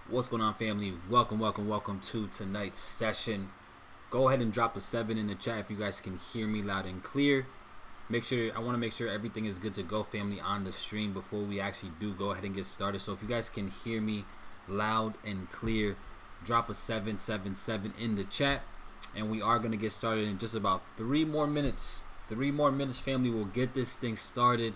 What's going on, family? Welcome to tonight's session. Go ahead and drop a 7 in the chat if you guys can hear me loud and clear. I want to make sure everything is good to go, family, on the stream before we actually do go ahead and get started. So if you guys can hear me loud and clear, drop a 777 in the chat, and we are going to get started in just about 3 more minutes. 3 more minutes, family. We'll get this thing started,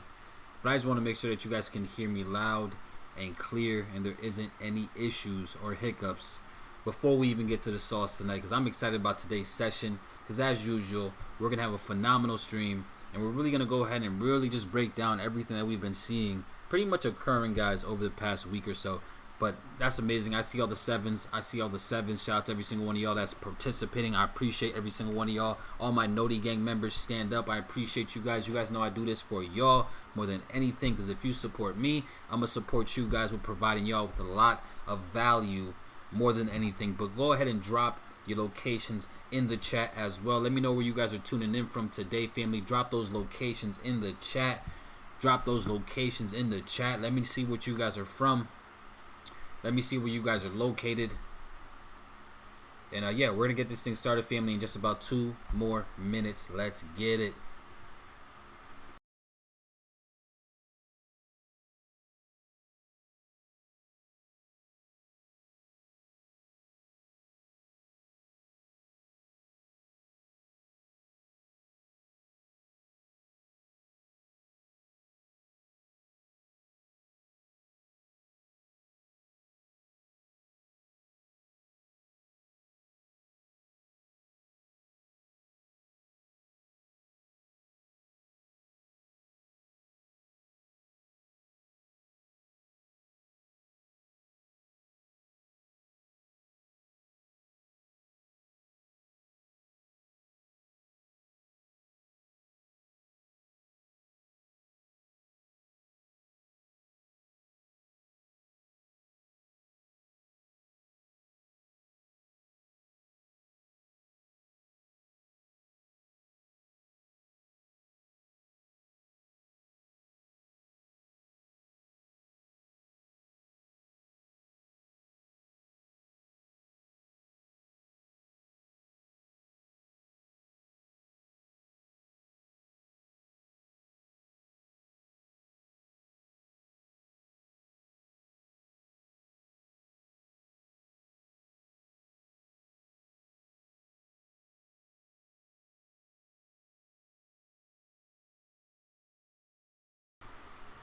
but I just want to make sure that you guys can hear me loud and clear and there isn't any issues or hiccups before we even get to the sauce tonight, because I'm excited about today's session, because as usual we're gonna have a phenomenal stream and we're really gonna go ahead and really just break down everything that we've been seeing pretty much occurring, guys, over the past week or so. But that's amazing. I see all the sevens. Shout out to every single one of y'all that's participating. I appreciate every single one of y'all. All my Noti Gang members, stand up. I appreciate you guys. You guys know I do this for y'all more than anything, because if you support me, I'm going to support you guys with providing y'all with a lot of value more than anything. But go ahead and drop your locations in the chat as well. Let me know where you guys are tuning in from today, family. Drop those locations in the chat. Let me see what you guys are from. Let me see where you guys are located. And yeah, we're going to get this thing started, family, in just about 2 more minutes. Let's get it.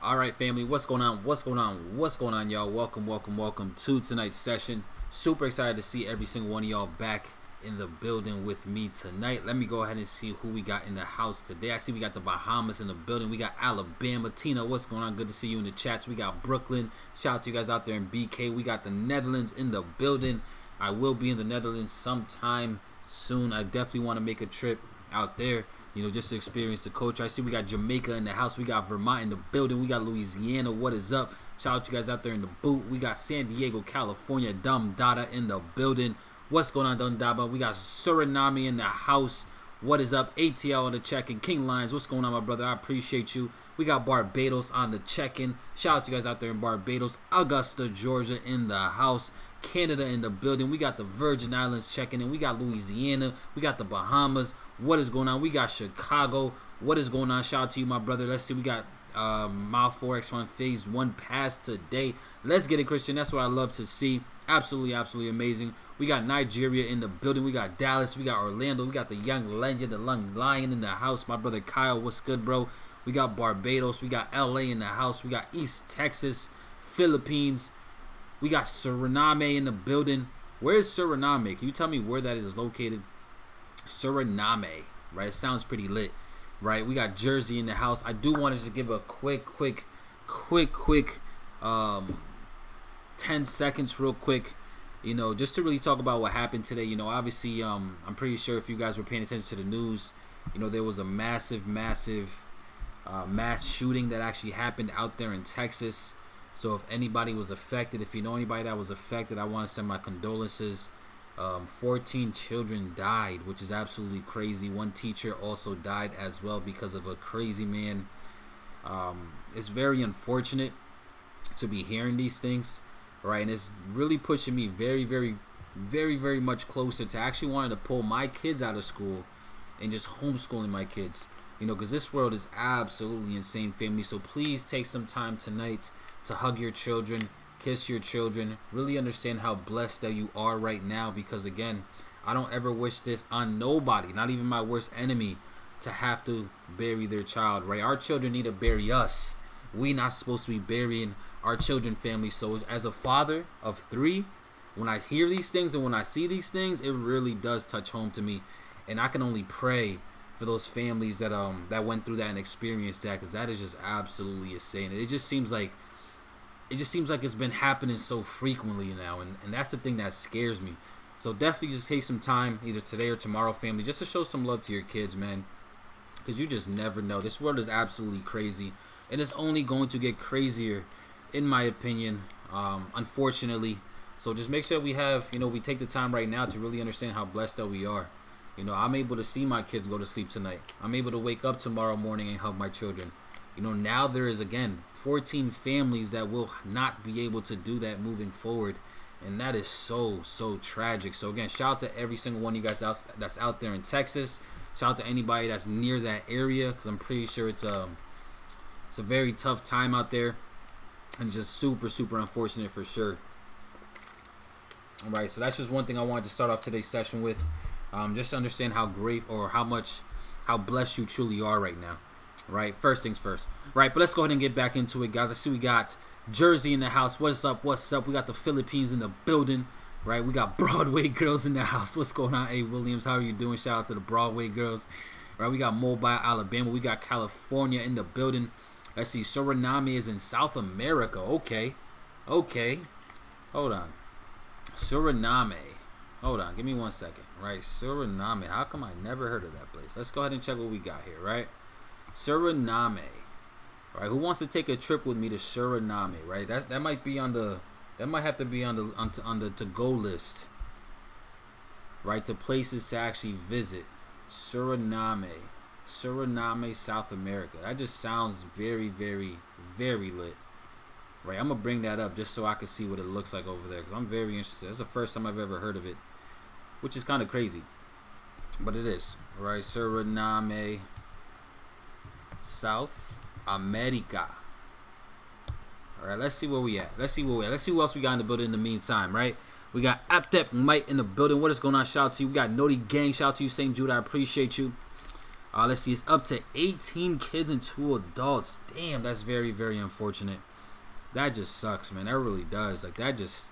All right, family, what's going on, y'all? Welcome to tonight's session. Super excited to see every single one of y'all back in the building with me tonight. Let me go ahead and see who we got in the house today. I see we got the Bahamas in the building. We got Alabama. Tina, what's going on? Good to see you in the chats. We got Brooklyn. Shout out to you guys out there in BK. We got the Netherlands in the building. I will be in the Netherlands sometime soon. I definitely want to make a trip out there, just to experience the culture. I see we got Jamaica in the house. We got Vermont in the building. We got Louisiana. What is up? Shout out to you guys out there in the boot. We got San Diego, California. Dum Dada in the building. What's going on, Dum Dada? We got Suriname in the house. What is up? ATL on the check-in. King Lions, what's going on, my brother? I appreciate you. We got Barbados on the check-in. Shout out to you guys out there in Barbados. Augusta, Georgia in the house. Canada in the building. We got the Virgin Islands checking in. We got Louisiana. We got the Bahamas. What is going on? We got Chicago. What is going on? Shout out to you, my brother. Let's see. We got my Forex Fund Phase 1 pass today. Let's get it, Christian. That's what I love to see. Absolutely amazing. We got Nigeria in the building. We got Dallas. We got Orlando. We got the young legend, the young lion in the house. My brother Kyle, what's good, bro? We got Barbados. We got LA in the house. We got East Texas, Philippines. We got Suriname in the building. Where is Suriname? Can you tell me where that is located? Suriname, right? It sounds pretty lit, right? We got Jersey in the house. I do want to just give a quick 10 seconds real quick, just to really talk about what happened today. Obviously, I'm pretty sure if you guys were paying attention to the news, there was a massive mass shooting that actually happened out there in Texas. So if anybody was affected, if you know anybody that was affected, I want to send my condolences. 14 children died, which is absolutely crazy. 1 teacher also died as well because of a crazy man. It's very unfortunate to be hearing these things. right? And it's really pushing me very much closer to actually wanting to pull my kids out of school and just homeschooling my kids, you know, because this world is absolutely insane, family. So please take some time tonight to hug your children, kiss your children, really understand how blessed that you are right now, because again, I don't ever wish this on nobody, not even my worst enemy, to have to bury their child, right? Our children need to bury us. We not supposed to be burying our children, family. So as a father of 3, when I hear these things and when I see these things, it really does touch home to me. And I can only pray for those families that that went through that and experienced that, because that is just absolutely insane. It just seems like it's been happening so frequently now, and that's the thing that scares me. So definitely just take some time, either today or tomorrow, family, just to show some love to your kids, man, because you just never know. This world is absolutely crazy, and it's only going to get crazier, in my opinion, unfortunately. So just make sure we take the time right now to really understand how blessed that we are. You know, I'm able to see my kids go to sleep tonight. I'm able to wake up tomorrow morning and hug my children. You know, now there is, again, 14 families that will not be able to do that moving forward. And that is so tragic. So, again, shout out to every single one of you guys that's out there in Texas. Shout out to anybody that's near that area, because I'm pretty sure it's a very tough time out there. And just super unfortunate for sure. All right, so that's just one thing I wanted to start off today's session with. Just to understand how great or how blessed you truly are right now, right? First things first, right? But let's go ahead and get back into it, guys. I see we got Jersey in the house. What's up? We got the Philippines in the building, right? We got Broadway girls in the house. What's going on, A. Williams? How are you doing? Shout out to the Broadway girls, right? We got Mobile, Alabama. We got California in the building. Let's see, Suriname is in South America. Okay, hold on, Suriname. Hold on, give me 1 second. Right, Suriname. How come I never heard of that place? Let's go ahead and check what we got here, right? Suriname. Right, who wants to take a trip with me to Suriname? Right, that might have to be on the to-go list. Right, to places to actually visit. Suriname, South America. That just sounds very lit. Right, I'm gonna bring that up just so I can see what it looks like over there, because I'm very interested. It's the first time I've ever heard of it, which is kind of crazy, but it is. Right, Suriname, South America. All right, let's see where we at. Let's see who else we got in the building in the meantime, right? We got Aptep Mike in the building. What is going on? Shout out to you. We got Noti Gang. Shout out to you, St. Jude. I appreciate you. Let's see. It's up to 18 kids and 2 adults. Damn, that's very unfortunate. That just sucks, man. That really does. Like, that just,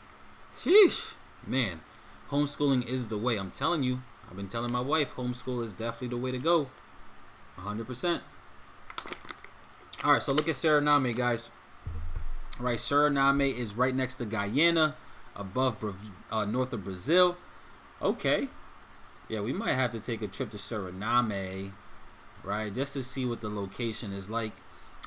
sheesh, man. Homeschooling is the way. I'm telling you. I've been telling my wife, homeschool is definitely the way to go. 100%. All right, so look at Suriname, guys. All right, Suriname is right next to Guyana, above north of Brazil. Okay. Yeah, we might have to take a trip to Suriname, right, just to see what the location is like.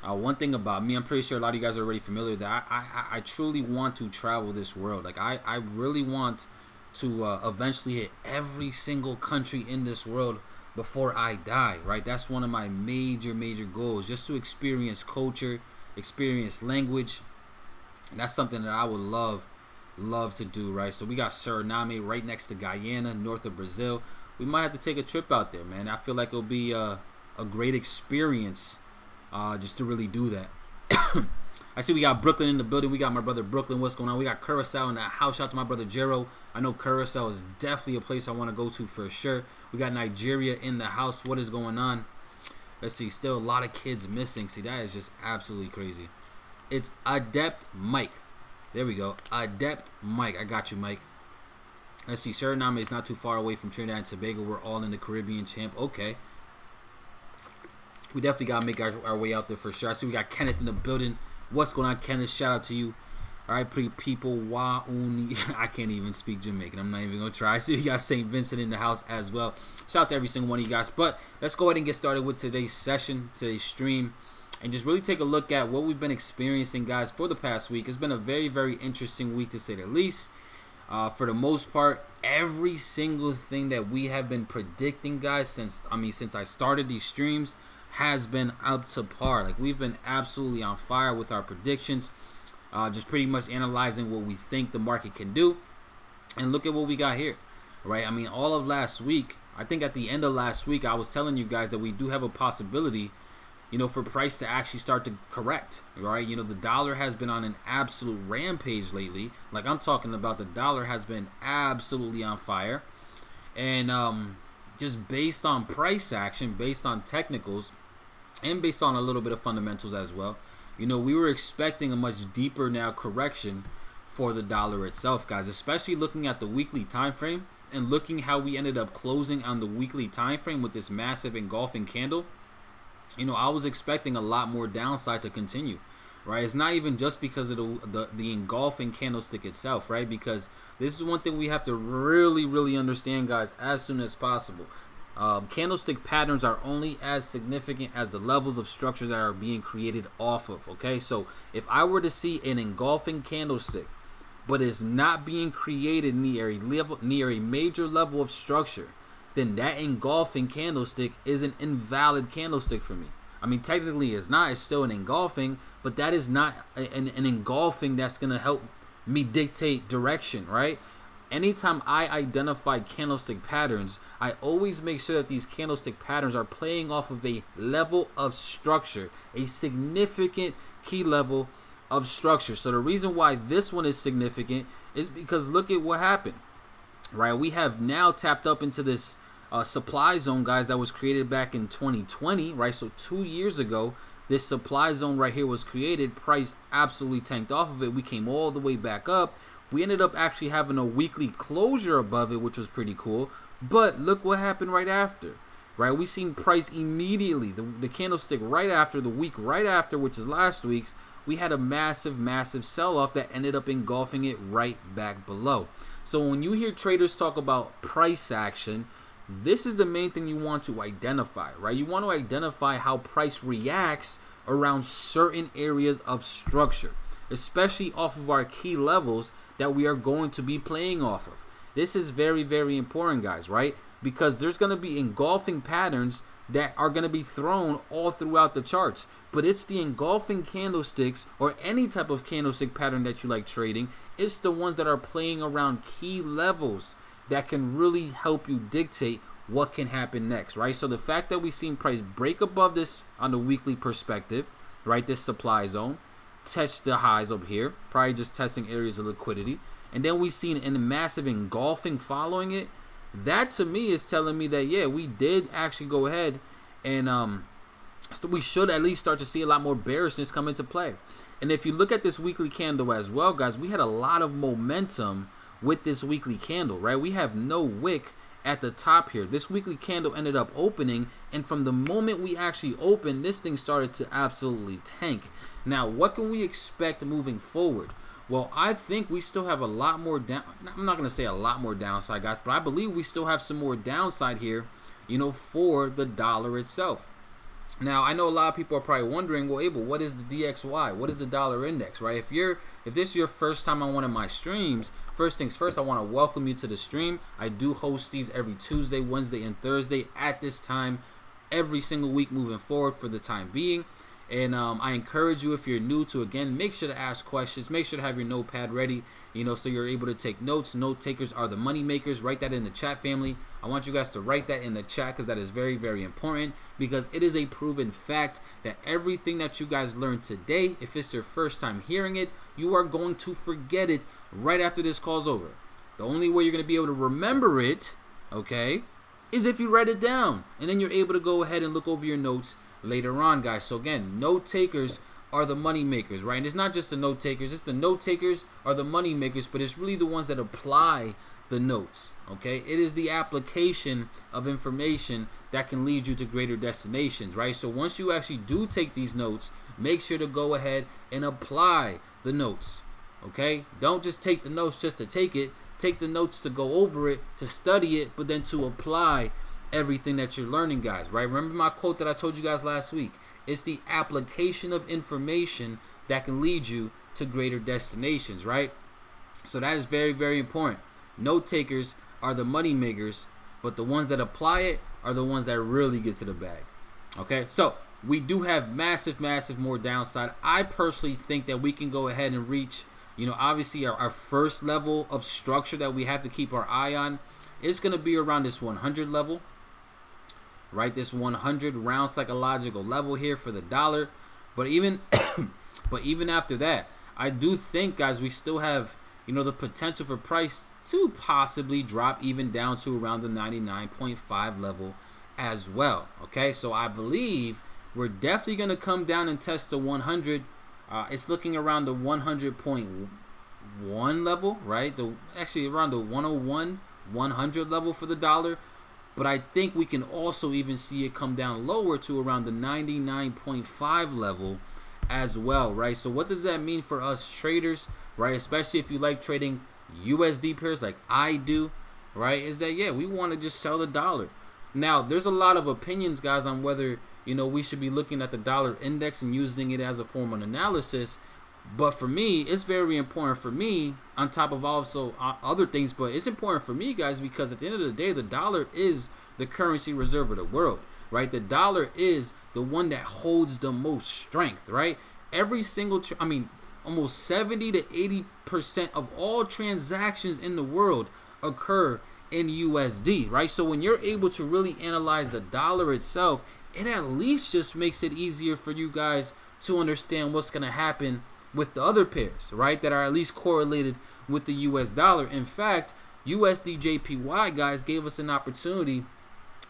One thing about me, I'm pretty sure a lot of you guys are already familiar with that. I truly want to travel this world. Like, I really want to eventually hit every single country in this world before I die, right? That's one of my major goals, just to experience culture, experience language. And that's something that I would love to do, right? So we got Suriname right next to Guyana, north of Brazil. We might have to take a trip out there, man. I feel like it'll be a great experience just to really do that. I see we got Brooklyn in the building. We got my brother Brooklyn. What's going on? We got Curacao in the house. Shout out to my brother Jero. I know Curacao is definitely a place I want to go to for sure. We got Nigeria in the house. What is going on? Let's see. Still a lot of kids missing. See, that is just absolutely crazy. It's Adept Mike. There we go. Adept Mike. I got you, Mike. Let's see. Suriname is not too far away from Trinidad and Tobago. We're all in the Caribbean, champ. Okay. We definitely got to make our way out there for sure. I see we got Kenneth in the building. What's going on, Kenneth? Shout out to you. All right, pretty people. I can't even speak Jamaican. I'm not even going to try. I see we got St. Vincent in the house as well. Shout out to every single one of you guys. But let's go ahead and get started with today's session, today's stream, and just really take a look at what we've been experiencing, guys, for the past week. It's been a very interesting week, to say the least. For the most part, every single thing that we have been predicting, guys, since I started these streams, has been up to par. Like, we've been absolutely on fire with our predictions. just pretty much analyzing what we think the market can do. And look at what we got here, right? I mean, all of last week, I think at the end of last week, I was telling you guys that we do have a possibility, you know, for price to actually start to correct, right? You know, the dollar has been on an absolute rampage lately. Like I'm talking about, the dollar has been absolutely on fire. And just based on price action, based on technicals, and based on a little bit of fundamentals as well, you know, we were expecting a much deeper now correction for the dollar itself, guys, especially looking at the weekly time frame and looking how we ended up closing on the weekly time frame with this massive engulfing candle. You know, I was expecting a lot more downside to continue, right? It's not even just because of the engulfing candlestick itself, right? Because this is one thing we have to really understand, guys, as soon as possible. Candlestick patterns are only as significant as the levels of structure that are being created off of, okay? So if I were to see an engulfing candlestick but is not being created near a major level of structure, then that engulfing candlestick is an invalid candlestick for me. I mean, technically it's not, it's still an engulfing, but that is not an engulfing that's going to help me dictate direction, right? Anytime I identify candlestick patterns, I always make sure that these candlestick patterns are playing off of a level of structure, a significant key level of structure. So the reason why this one is significant is because look at what happened, right? We have now tapped up into this supply zone, guys, that was created back in 2020, right? So 2 years ago, this supply zone right here was created. Price absolutely tanked off of it. We came all the way back up. We ended up actually having a weekly closure above it, which was pretty cool. But look what happened right after, right? We seen price immediately, the candlestick right after, the week right after, which is last week's, we had a massive sell-off that ended up engulfing it right back below. So when you hear traders talk about price action, this is the main thing you want to identify, right? You want to identify how price reacts around certain areas of structure, especially off of our key levels that we are going to be playing off of. This is very important, guys, right? Because there's going to be engulfing patterns that are going to be thrown all throughout the charts. But it's the engulfing candlesticks, or any type of candlestick pattern that you like trading, it's the ones that are playing around key levels that can really help you dictate what can happen next, right? So the fact that we've seen price break above this on the weekly perspective, right, this supply zone, touch the highs up here, probably just testing areas of liquidity, and then we've seen a massive engulfing following it, that to me is telling me that, yeah, we did actually go ahead and we should at least start to see a lot more bearishness come into play. And if you look at this weekly candle as well, guys, we had a lot of momentum with this weekly candle, right? We have no wick at the top here. This weekly candle ended up opening, and from the moment we actually opened, this thing started to absolutely tank. Now, what can we expect moving forward? Well, I think we still have a lot more down. I'm not going to say a lot more downside, guys, but I believe we still have some more downside here, you know, for the dollar itself. Now, I know a lot of people are probably wondering, well, Abel, what is the DXY? What is the dollar index, right? If this is your first time on one of my streams, first things first, I want to welcome you to the stream. I do host these every Tuesday, Wednesday, and Thursday at this time every single week moving forward for the time being. And I encourage you, if you're new, to again make sure to ask questions, make sure to have your notepad ready, you know, so you're able to take notes. Note takers are the money makers. Write that in the chat, family. I want you guys to write that in the chat, because that is very important, because it is a proven fact that everything that you guys learned today, if it's your first time hearing it, you are going to forget it right after this call's over. The only way you're going to be able to remember it, okay, is if you write it down, and then you're able to go ahead and look over your notes later on, guys. So again, note takers are the money makers, right? And it's not just the note takers, it's the note takers are the money makers, but it's really the ones that apply the notes, okay? It is the application of information that can lead you to greater destinations, right? So once you actually do take these notes, make sure to go ahead and apply the notes, okay? Don't just take the notes just to take it. Take the notes to go over it, to study it, but then to apply everything that you're learning, guys, right? Remember my quote that I told you guys last week? It's the application of information that can lead you to greater destinations, right? So that is very important. Note takers are the money makers, but the ones that apply it are the ones that really get to the bag. Okay, so we do have massive more downside. I personally think that we can go ahead and reach, obviously our first level of structure that we have to keep our eye on is going to be around this 100 level, right? This 100 round psychological level here for the dollar. But even after that, I do think, guys, we still have, the potential for price to possibly drop even down to around the 99.5 level as well. Okay, so I believe we're definitely going to come down and test the 100. It's looking around the 100.1 level, right? Actually around the 101, 100 level for the dollar. But I think we can also even see it come down lower to around the 99.5 level as well, right? So what does that mean for us traders, right? Especially if you like trading USD pairs like I do, right? Is that, yeah, we want to just sell the dollar. Now, there's a lot of opinions, guys, on whether, we should be looking at the dollar index and using it as a form of analysis. But for me, it's very important for me, on top of also other things, but it's important for me, guys, because at the end of the day, the dollar is the currency reserve of the world, right? The dollar is the one that holds the most strength, right? Every single, almost 70 to 80% of all transactions in the world occur in USD, right? So when you're able to really analyze the dollar itself, it at least just makes it easier for you guys to understand what's going to happen with the other pairs, right, that are at least correlated with the US dollar. In fact, USD Jpy, guys, gave us an opportunity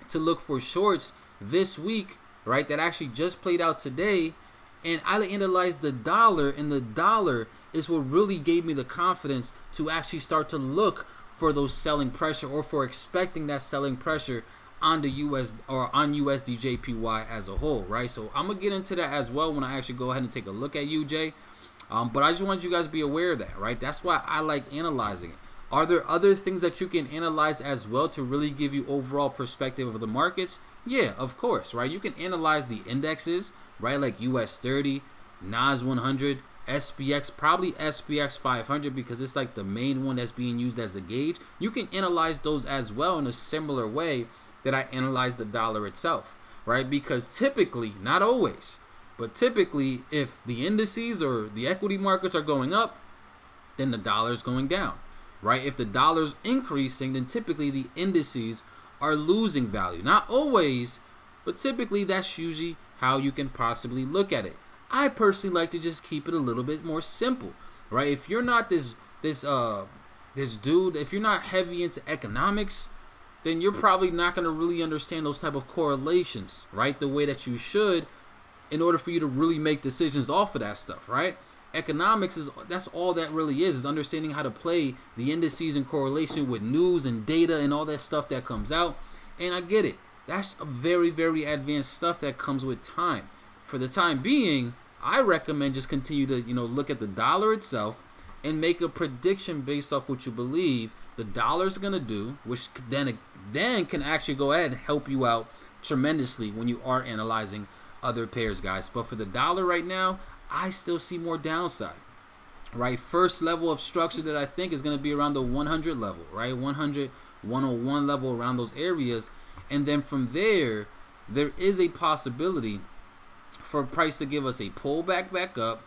to look for shorts this week, right, that actually just played out today. And I analyzed the dollar, and the dollar is what really gave me the confidence to actually start to look for those selling pressure, or for expecting that selling pressure on the US or on USD Jpy as a whole, right? So I'm gonna get into that as well when I actually go ahead and take a look at UJ. But I just want you guys to be aware of that, right? That's why I like analyzing it. Are there other things that you can analyze as well to really give you overall perspective of the markets? Yeah, of course, right? You can analyze the indexes, right? Like US 30, NAS 100, SPX, probably SPX 500, because it's like the main one that's being used as a gauge. You can analyze those as well in a similar way that I analyze the dollar itself, right? Because typically, not always, but typically, if the indices or the equity markets are going up, then the dollar is going down, right? If the dollar's increasing, then typically the indices are losing value. Not always, but typically that's usually how you can possibly look at it. I personally like to just keep it a little bit more simple, right? If you're not this dude, if you're not heavy into economics, then you're probably not going to really understand those type of correlations, right? The way that you should, in order for you to really make decisions off of that stuff, right? Economics that's all that really is understanding how to play the indices in correlation with news and data and all that stuff that comes out. And I get it. That's a very, very advanced stuff that comes with time. For the time being, I recommend just continue to, look at the dollar itself and make a prediction based off what you believe the dollar's going to do, which then can actually go ahead and help you out tremendously when you are analyzing other pairs, guys. But for the dollar right now, I still see more downside, right? First level of structure that I think is going to be around the 100 level, right? 100, 101 level, around those areas. And then from there is a possibility for price to give us a pullback back up,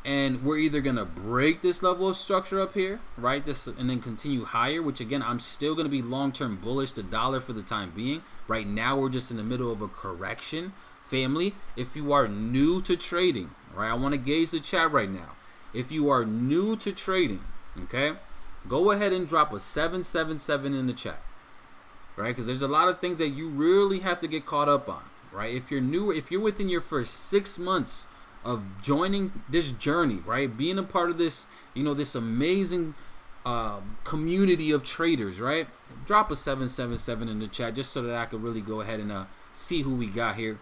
and we're either going to break this level of structure up here, right, and then continue higher, which again, I'm still going to be long-term bullish the dollar for the time being. Right now, we're just in the middle of a correction. Family, if you are new to trading, right, I want to gauge the chat right now. If you are new to trading, okay, go ahead and drop a 777 in the chat, right? Because there's a lot of things that you really have to get caught up on, right? If you're new, if you're within your first 6 months of joining this journey, right, being a part of this, this amazing community of traders, right, drop a 777 in the chat just so that I could really go ahead and see who we got here.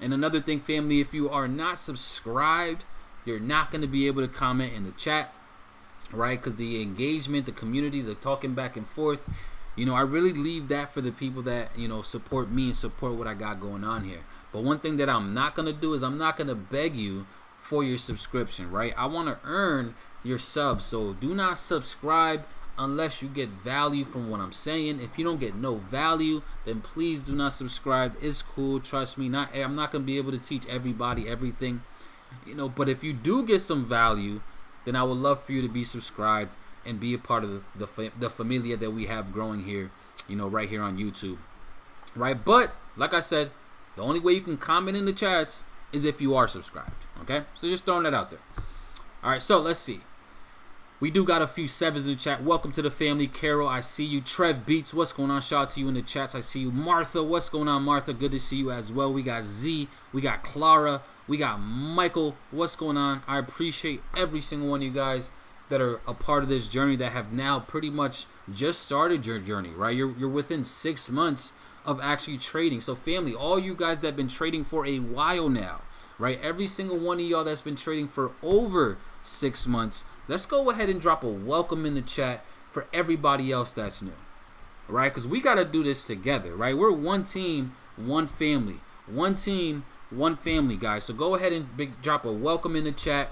And another thing, family, if you are not subscribed, you're not going to be able to comment in the chat, right? Because the engagement, the community, the talking back and forth, I really leave that for the people that, support me and support what I got going on here. But one thing that I'm not going to do is I'm not going to beg you for your subscription, right? I want to earn your subs. So do not subscribe unless you get value from what I'm saying. If you don't get no value, then please do not subscribe. It's cool, trust me. I'm not gonna be able to teach everybody everything, you know. But if you do get some value, then I would love for you to be subscribed and be a part of the familia that we have growing here, you know, right here on YouTube, right? But like I said, the only way you can comment in the chats is if you are subscribed. Okay, so just throwing that out there. All right, so let's see. We do got a few sevens in the chat. Welcome to the family. Carol, I see you. Trev Beats, what's going on? Shout out to you in the chats. I see you. Martha, what's going on, Martha? Good to see you as well. We got Z, we got Clara, we got Michael. What's going on? I appreciate every single one of you guys that are a part of this journey, that have now pretty much just started your journey, right? You're within 6 months of actually trading. So family, all you guys that have been trading for a while now, right? Every single one of y'all that's been trading for over 6 months, let's go ahead and drop a welcome in the chat for everybody else that's new, right? Because we got to do this together, right? We're one team, one family. One team, one family, guys. So go ahead and drop a welcome in the chat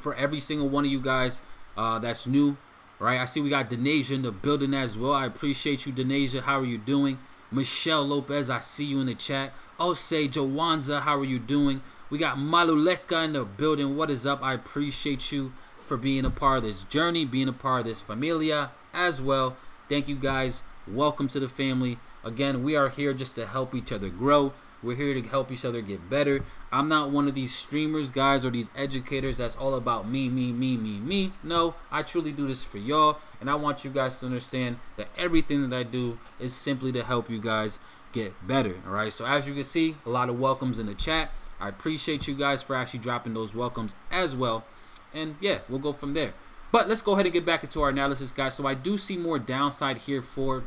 for every single one of you guys that's new, right? I see we got Denasia in the building as well. I appreciate you, Denasia. How are you doing? Michelle Lopez, I see you in the chat. Osei Jowanza, how are you doing? We got Maluleka in the building. What is up? I appreciate you for being a part of this journey, being a part of this familia as well. Thank you guys. Welcome to the family. Again, we are here just to help each other grow. We're here to help each other get better. I'm not one of these streamers, guys, or these educators that's all about me. No, I truly do this for y'all, and I want you guys to understand that everything that I do is simply to help you guys get better. All right, so as you can see, a lot of welcomes in the chat. I appreciate you guys for actually dropping those welcomes as well. And yeah, we'll go from there. But let's go ahead and get back into our analysis, guys. So I do see more downside here for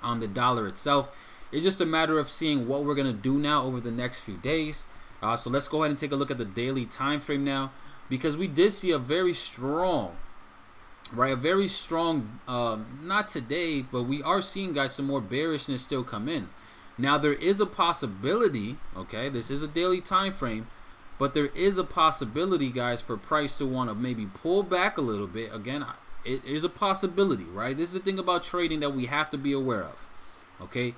the dollar itself. It's just a matter of seeing what we're going to do now over the next few days. So let's go ahead and take a look at the daily time frame now, because we did see a very strong, right? A very strong, not today, but we are seeing, guys, some more bearishness still come in. Now there is a possibility, okay, this is a daily time frame, but there is a possibility, guys, for price to want to maybe pull back a little bit. Again, it is a possibility, right? This is the thing about trading that we have to be aware of, okay?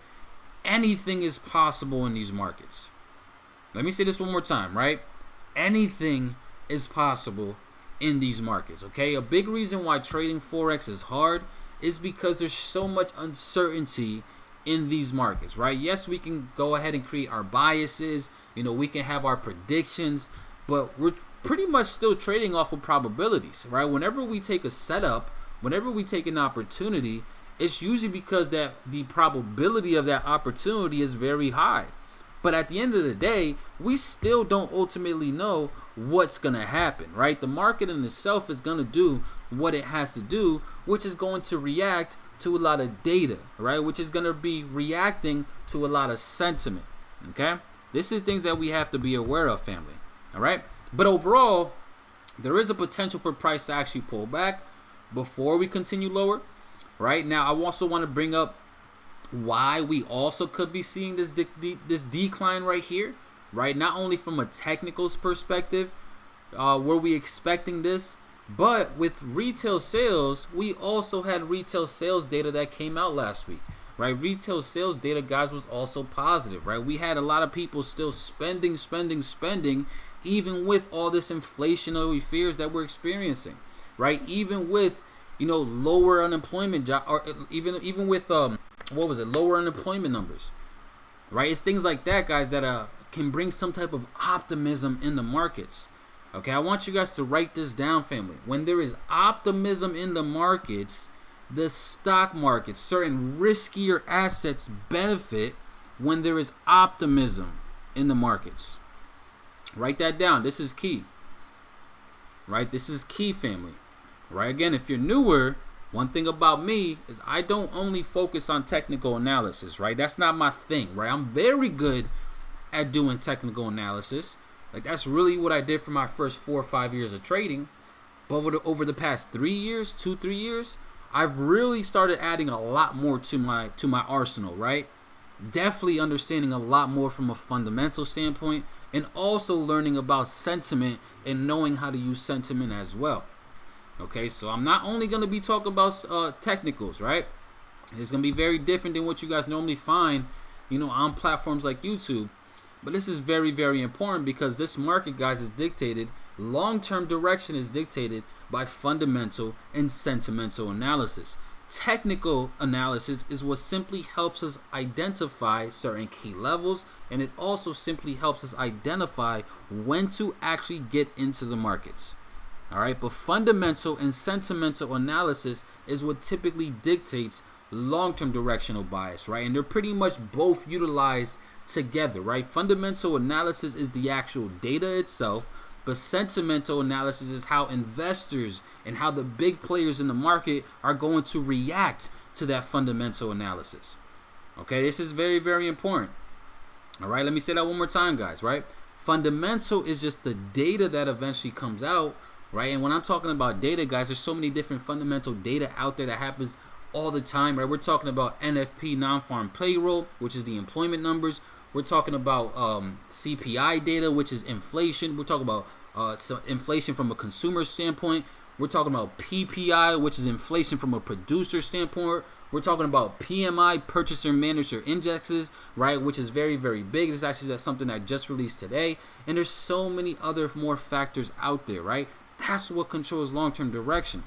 Anything is possible in these markets. Let me say this one more time, right? Anything is possible in these markets, okay? A big reason why trading Forex is hard is because there's so much uncertainty in these markets, right? Yes, we can go ahead and create our biases, you know, we can have our predictions, but we're pretty much still trading off of probabilities, right? Whenever we take a setup, whenever we take an opportunity, it's usually because that the probability of that opportunity is very high. But at the end of the day, we still don't ultimately know what's going to happen, right? The market in itself is going to do what it has to do, which is going to react to a lot of data, right? Which is going to be reacting to a lot of sentiment, okay? This is things that we have to be aware of, family, all right? But overall, there is a potential for price to actually pull back before we continue lower, right? Now, I also want to bring up why we also could be seeing this decline right here, right? Not only from a technicals perspective, were we expecting this, but with retail sales, we also had retail sales data that came out last week, right? Retail sales data, guys, was also positive, right? We had a lot of people still spending, even with all this inflationary fears that we're experiencing, right? Even with, you know, lower unemployment, or even with what was it, lower unemployment numbers, right? It's things like that, guys, that can bring some type of optimism in the markets. Okay, I want you guys to write this down, family. When there is optimism in the markets, the stock market, certain riskier assets benefit when there is optimism in the markets. Write that down. This is key. Right? This is key, family. Right? Again, if you're newer, one thing about me is I don't only focus on technical analysis, right? That's not my thing, right? I'm very good at doing technical analysis. Like, that's really what I did for my first 4 or 5 years of trading. But over the past 3 years, 2-3 years, I've really started adding a lot more to my arsenal, right? Definitely understanding a lot more from a fundamental standpoint, and also learning about sentiment and knowing how to use sentiment as well. Okay, so I'm not only going to be talking about technicals, right? It's going to be very different than what you guys normally find, you know, on platforms like YouTube. But this is very, very important because this market, guys, is dictated, long-term direction is dictated by fundamental and sentimental analysis. Technical analysis is what simply helps us identify certain key levels, and it also simply helps us identify when to actually get into the markets. All right, but fundamental and sentimental analysis is what typically dictates long-term directional bias, right? And they're pretty much both utilized together, right? Fundamental analysis is the actual data itself, but sentimental analysis is how investors and how the big players in the market are going to react to that fundamental analysis. Okay, this is very, very important. All right, let me say that one more time, guys, right? Fundamental is just the data that eventually comes out, right? And when I'm talking about data, guys, there's so many different fundamental data out there that happens all the time, right? We're talking about NFP, non-farm payroll, which is the employment numbers. We're talking about CPI data, which is inflation. We're talking about inflation from a consumer standpoint. We're talking about PPI, which is inflation from a producer standpoint. We're talking about PMI, purchaser manager indexes, right, which is very, very big. This actually is something that just released today. And there's so many other more factors out there, right? That's what controls long-term direction,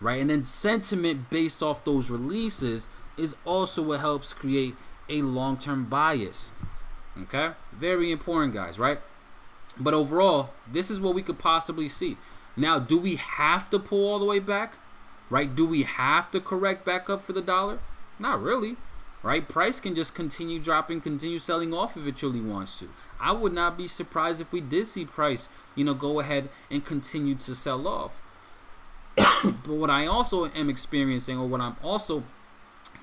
right? And then sentiment based off those releases is also what helps create a long-term bias. Okay, very important, guys, right? But overall, this is what we could possibly see. Now, do we have to pull all the way back, right? Do we have to correct back up for the dollar? Not really, right? Price can just continue dropping, continue selling off if it truly wants to. I would not be surprised if we did see price, you know, go ahead and continue to sell off. But what I also am experiencing, or what I'm also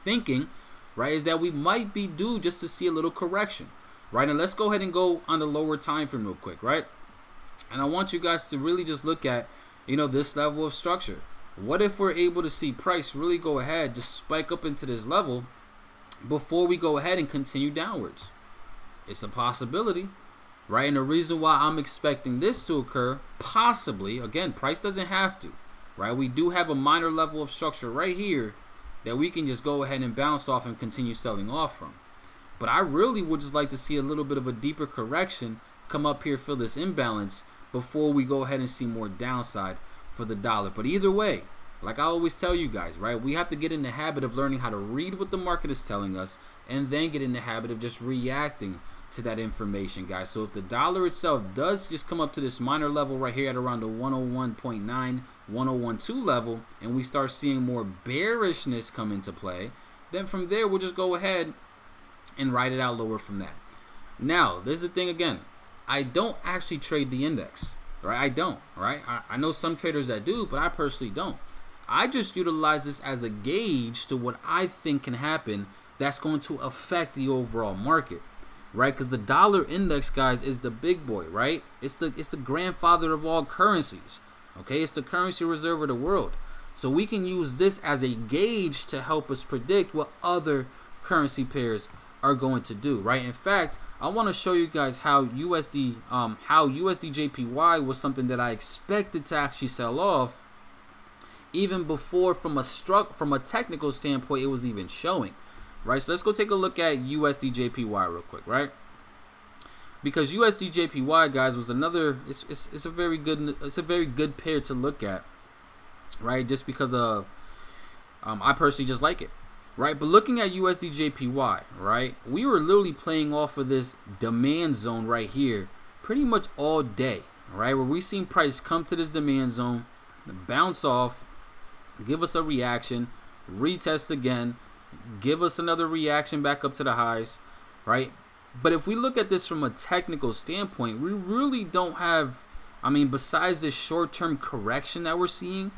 thinking, right, is that we might be due just to see a little correction, right? And let's go ahead and go on the lower time frame real quick, right? And I want you guys to really just look at, you know, this level of structure. What if we're able to see price really go ahead, just spike up into this level before we go ahead and continue downwards? It's a possibility, right? And the reason why I'm expecting this to occur, possibly, again, price doesn't have to, right? We do have a minor level of structure right here that we can just go ahead and bounce off and continue selling off from. But I really would just like to see a little bit of a deeper correction come up here, fill this imbalance before we go ahead and see more downside for the dollar. But either way, like I always tell you guys, right, we have to get in the habit of learning how to read what the market is telling us and then get in the habit of just reacting to that information, guys. So if the dollar itself does just come up to this minor level right here at around the 101.9, 101.2 level, and we start seeing more bearishness come into play, then from there we'll just go ahead and ride it out lower from that. Now, this is the thing again. I don't actually trade the index, right? I don't, right? I know some traders that do, but I personally don't. I just utilize this as a gauge to what I think can happen that's going to affect the overall market, right? Because the dollar index, guys, is the big boy, right? It's the grandfather of all currencies, okay? It's the currency reserve of the world. So we can use this as a gauge to help us predict what other currency pairs are going to do, right? In fact, I want to show you guys how USD Jpy was something that I expected to actually sell off even before from a technical standpoint it was even showing, right? So let's go take a look at USD Jpy real quick, right? Because USD Jpy, guys, was another it's a very good pair to look at, right? Just because of I personally just like it. Right, but looking at USD Jpy, right, we were literally playing off of this demand zone right here pretty much all day, right, where we seen price come to this demand zone, bounce off, give us a reaction, retest again, give us another reaction back up to the highs, right? But if we look at this from a technical standpoint, we really don't have, I mean, besides this short-term correction that we're seeing,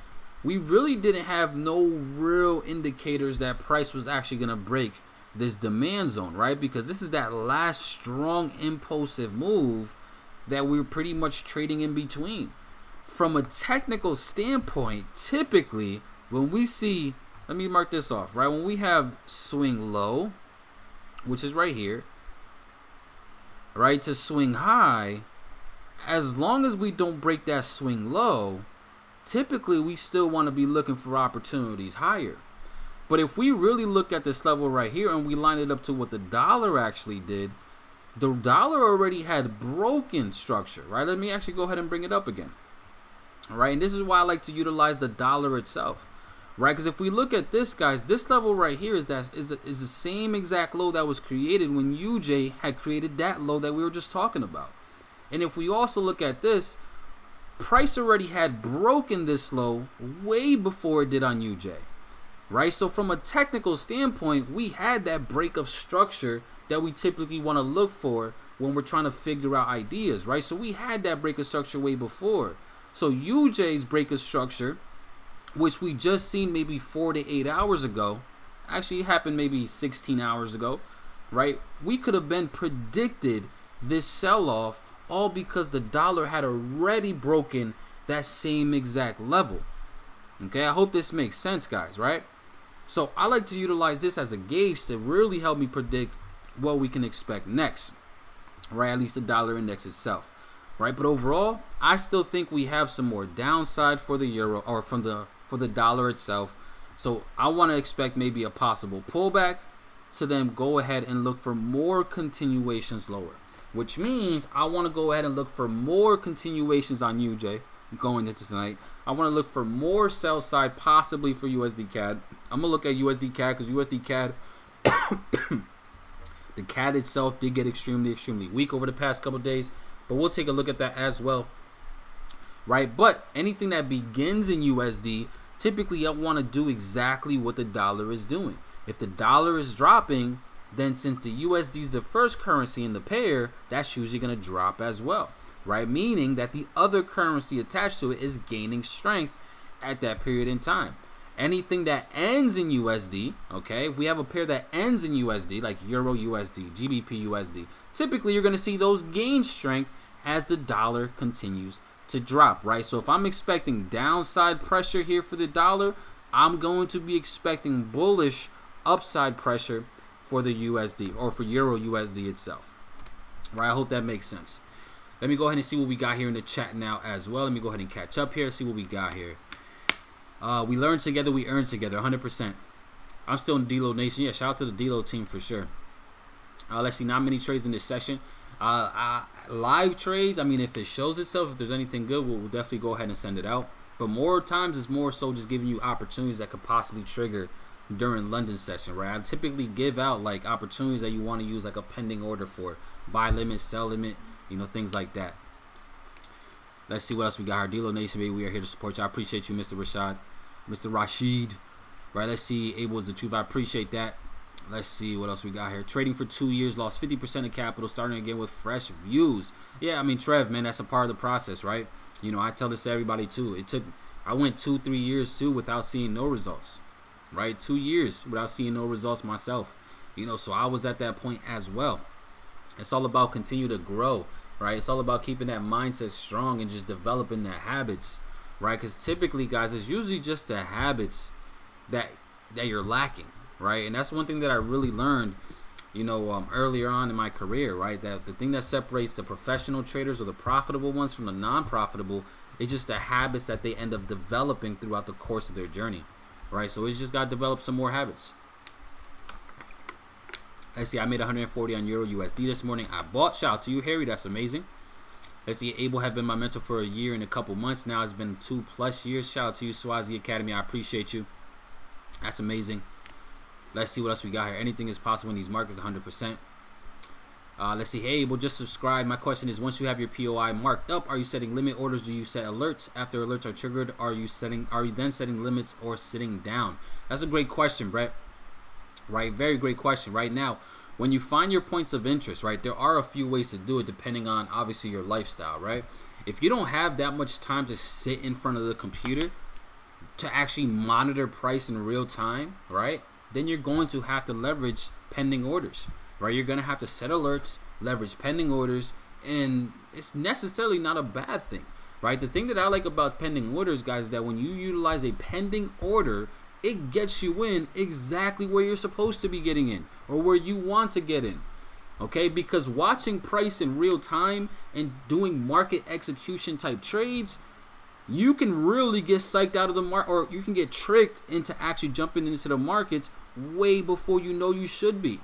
we really didn't have no real indicators that price was actually going to break this demand zone, right? Because this is that last strong impulsive move that we're pretty much trading in between. From a technical standpoint, typically when we see, let me mark this off, right? When we have swing low, which is right here, right, to swing high, as long as we don't break that swing low, typically we still want to be looking for opportunities higher. But if we really look at this level right here and we line it up to what the dollar actually did, the dollar already had broken structure, right? Let me actually go ahead and bring it up again. All right, and this is why I like to utilize the dollar itself, right? Because if we look at this, guys, this level right here is the same exact low that was created when UJ had created that low that we were just talking about. And if we also look at this, price already had broken this low way before it did on UJ, right? So from a technical standpoint, we had that break of structure that we typically want to look for when we're trying to figure out ideas, right? So we had that break of structure way before. So UJ's break of structure, which we just seen maybe 4 to 8 hours ago, actually happened maybe 16 hours ago, right? We could have been predicted this sell-off all because the dollar had already broken that same exact level. Okay, I hope this makes sense, guys, right? So I like to utilize this as a gauge to really help me predict what we can expect next, right? At least the dollar index itself, right? But overall, I still think we have some more downside for the euro, or for the dollar itself. So I want to expect maybe a possible pullback to then go ahead and look for more continuations lower, which means I want to go ahead and look for more continuations on UJ going into tonight. I want to look for more sell side possibly for USD CAD. I'm going to look at USD CAD because USD CAD the CAD itself did get extremely weak over the past couple of days, but we'll take a look at that as well, right? But anything that begins in USD, typically I want to do exactly what the dollar is doing. If the dollar is dropping, then since the USD is the first currency in the pair, that's usually going to drop as well, right? Meaning that the other currency attached to it is gaining strength at that period in time. Anything that ends in USD, okay, if we have a pair that ends in USD, like EURUSD, GBPJPY, typically you're going to see those gain strength as the dollar continues to drop, right? So if I'm expecting downside pressure here for the dollar, I'm going to be expecting bullish upside pressure for the USD, or for EURUSD itself, right? I hope that makes sense. Let me go ahead and see what we got here in the chat now as well. Let me go ahead and catch up here, see what we got here. We learn together, we earn together, 100%. I'm still in D-Lo Nation. Yeah, shout out to the D-Lo team for sure. Let's see, not many trades in this session. Live trades, I mean, if it shows itself, if there's anything good, we'll definitely go ahead and send it out. But more times, it's more so just giving you opportunities that could possibly trigger during London session, right? I typically give out like opportunities that you want to use like a pending order for. Buy limit, sell limit, you know, things like that. Let's see what else we got here. D-Lo Nation, baby, we are here to support you. I appreciate you, Mr. Rashad. Mr. Rashid, right? Let's see. Abel is the truth. I appreciate that. Let's see what else we got here. Trading for 2 years, lost 50% of capital, starting again with fresh views. Yeah, I mean, Trev, man, that's a part of the process, right? You know, I tell this to everybody too. I went 2-3 years too without seeing no results, right? 2 years without seeing no results myself. You know, so I was at that point as well. It's all about continue to grow, right? It's all about keeping that mindset strong and just developing the habits, right? Because typically, guys, it's usually just the habits that you're lacking, right? And that's one thing that I really learned, you know, earlier on in my career, right? That the thing that separates the professional traders or the profitable ones from the non-profitable is just the habits that they end up developing throughout the course of their journey, right? So it's just got to develop some more habits. Let's see, I made 140 on EURUSD this morning. I bought. Shout out to you, Harry. That's amazing. Let's see, Abel have been my mentor for a year and a couple months now. It's been 2+ years. Shout out to you, Swazi Academy. I appreciate you. That's amazing. Let's see what else we got here. Anything is possible in these markets, 100%. Let's see. Hey, Abel, just subscribe. My question is, once you have your POI marked up, are you setting limit orders? Do you set alerts? After alerts are triggered, are you then setting limits or sitting down? That's a great question, Brett. Right, very great question. Right now, when you find your points of interest, right, there are a few ways to do it depending on obviously your lifestyle, right? If you don't have that much time to sit in front of the computer to actually monitor price in real time, right, then you're going to have to leverage pending orders, right? You're going to have to set alerts, leverage pending orders, and it's necessarily not a bad thing, right? The thing that I like about pending orders, guys, is that when you utilize a pending order, it gets you in exactly where you're supposed to be getting in, or where you want to get in, okay? Because watching price in real time and doing market execution type trades, you can really get psyched out of the market, or you can get tricked into actually jumping into the markets way before you know you should be,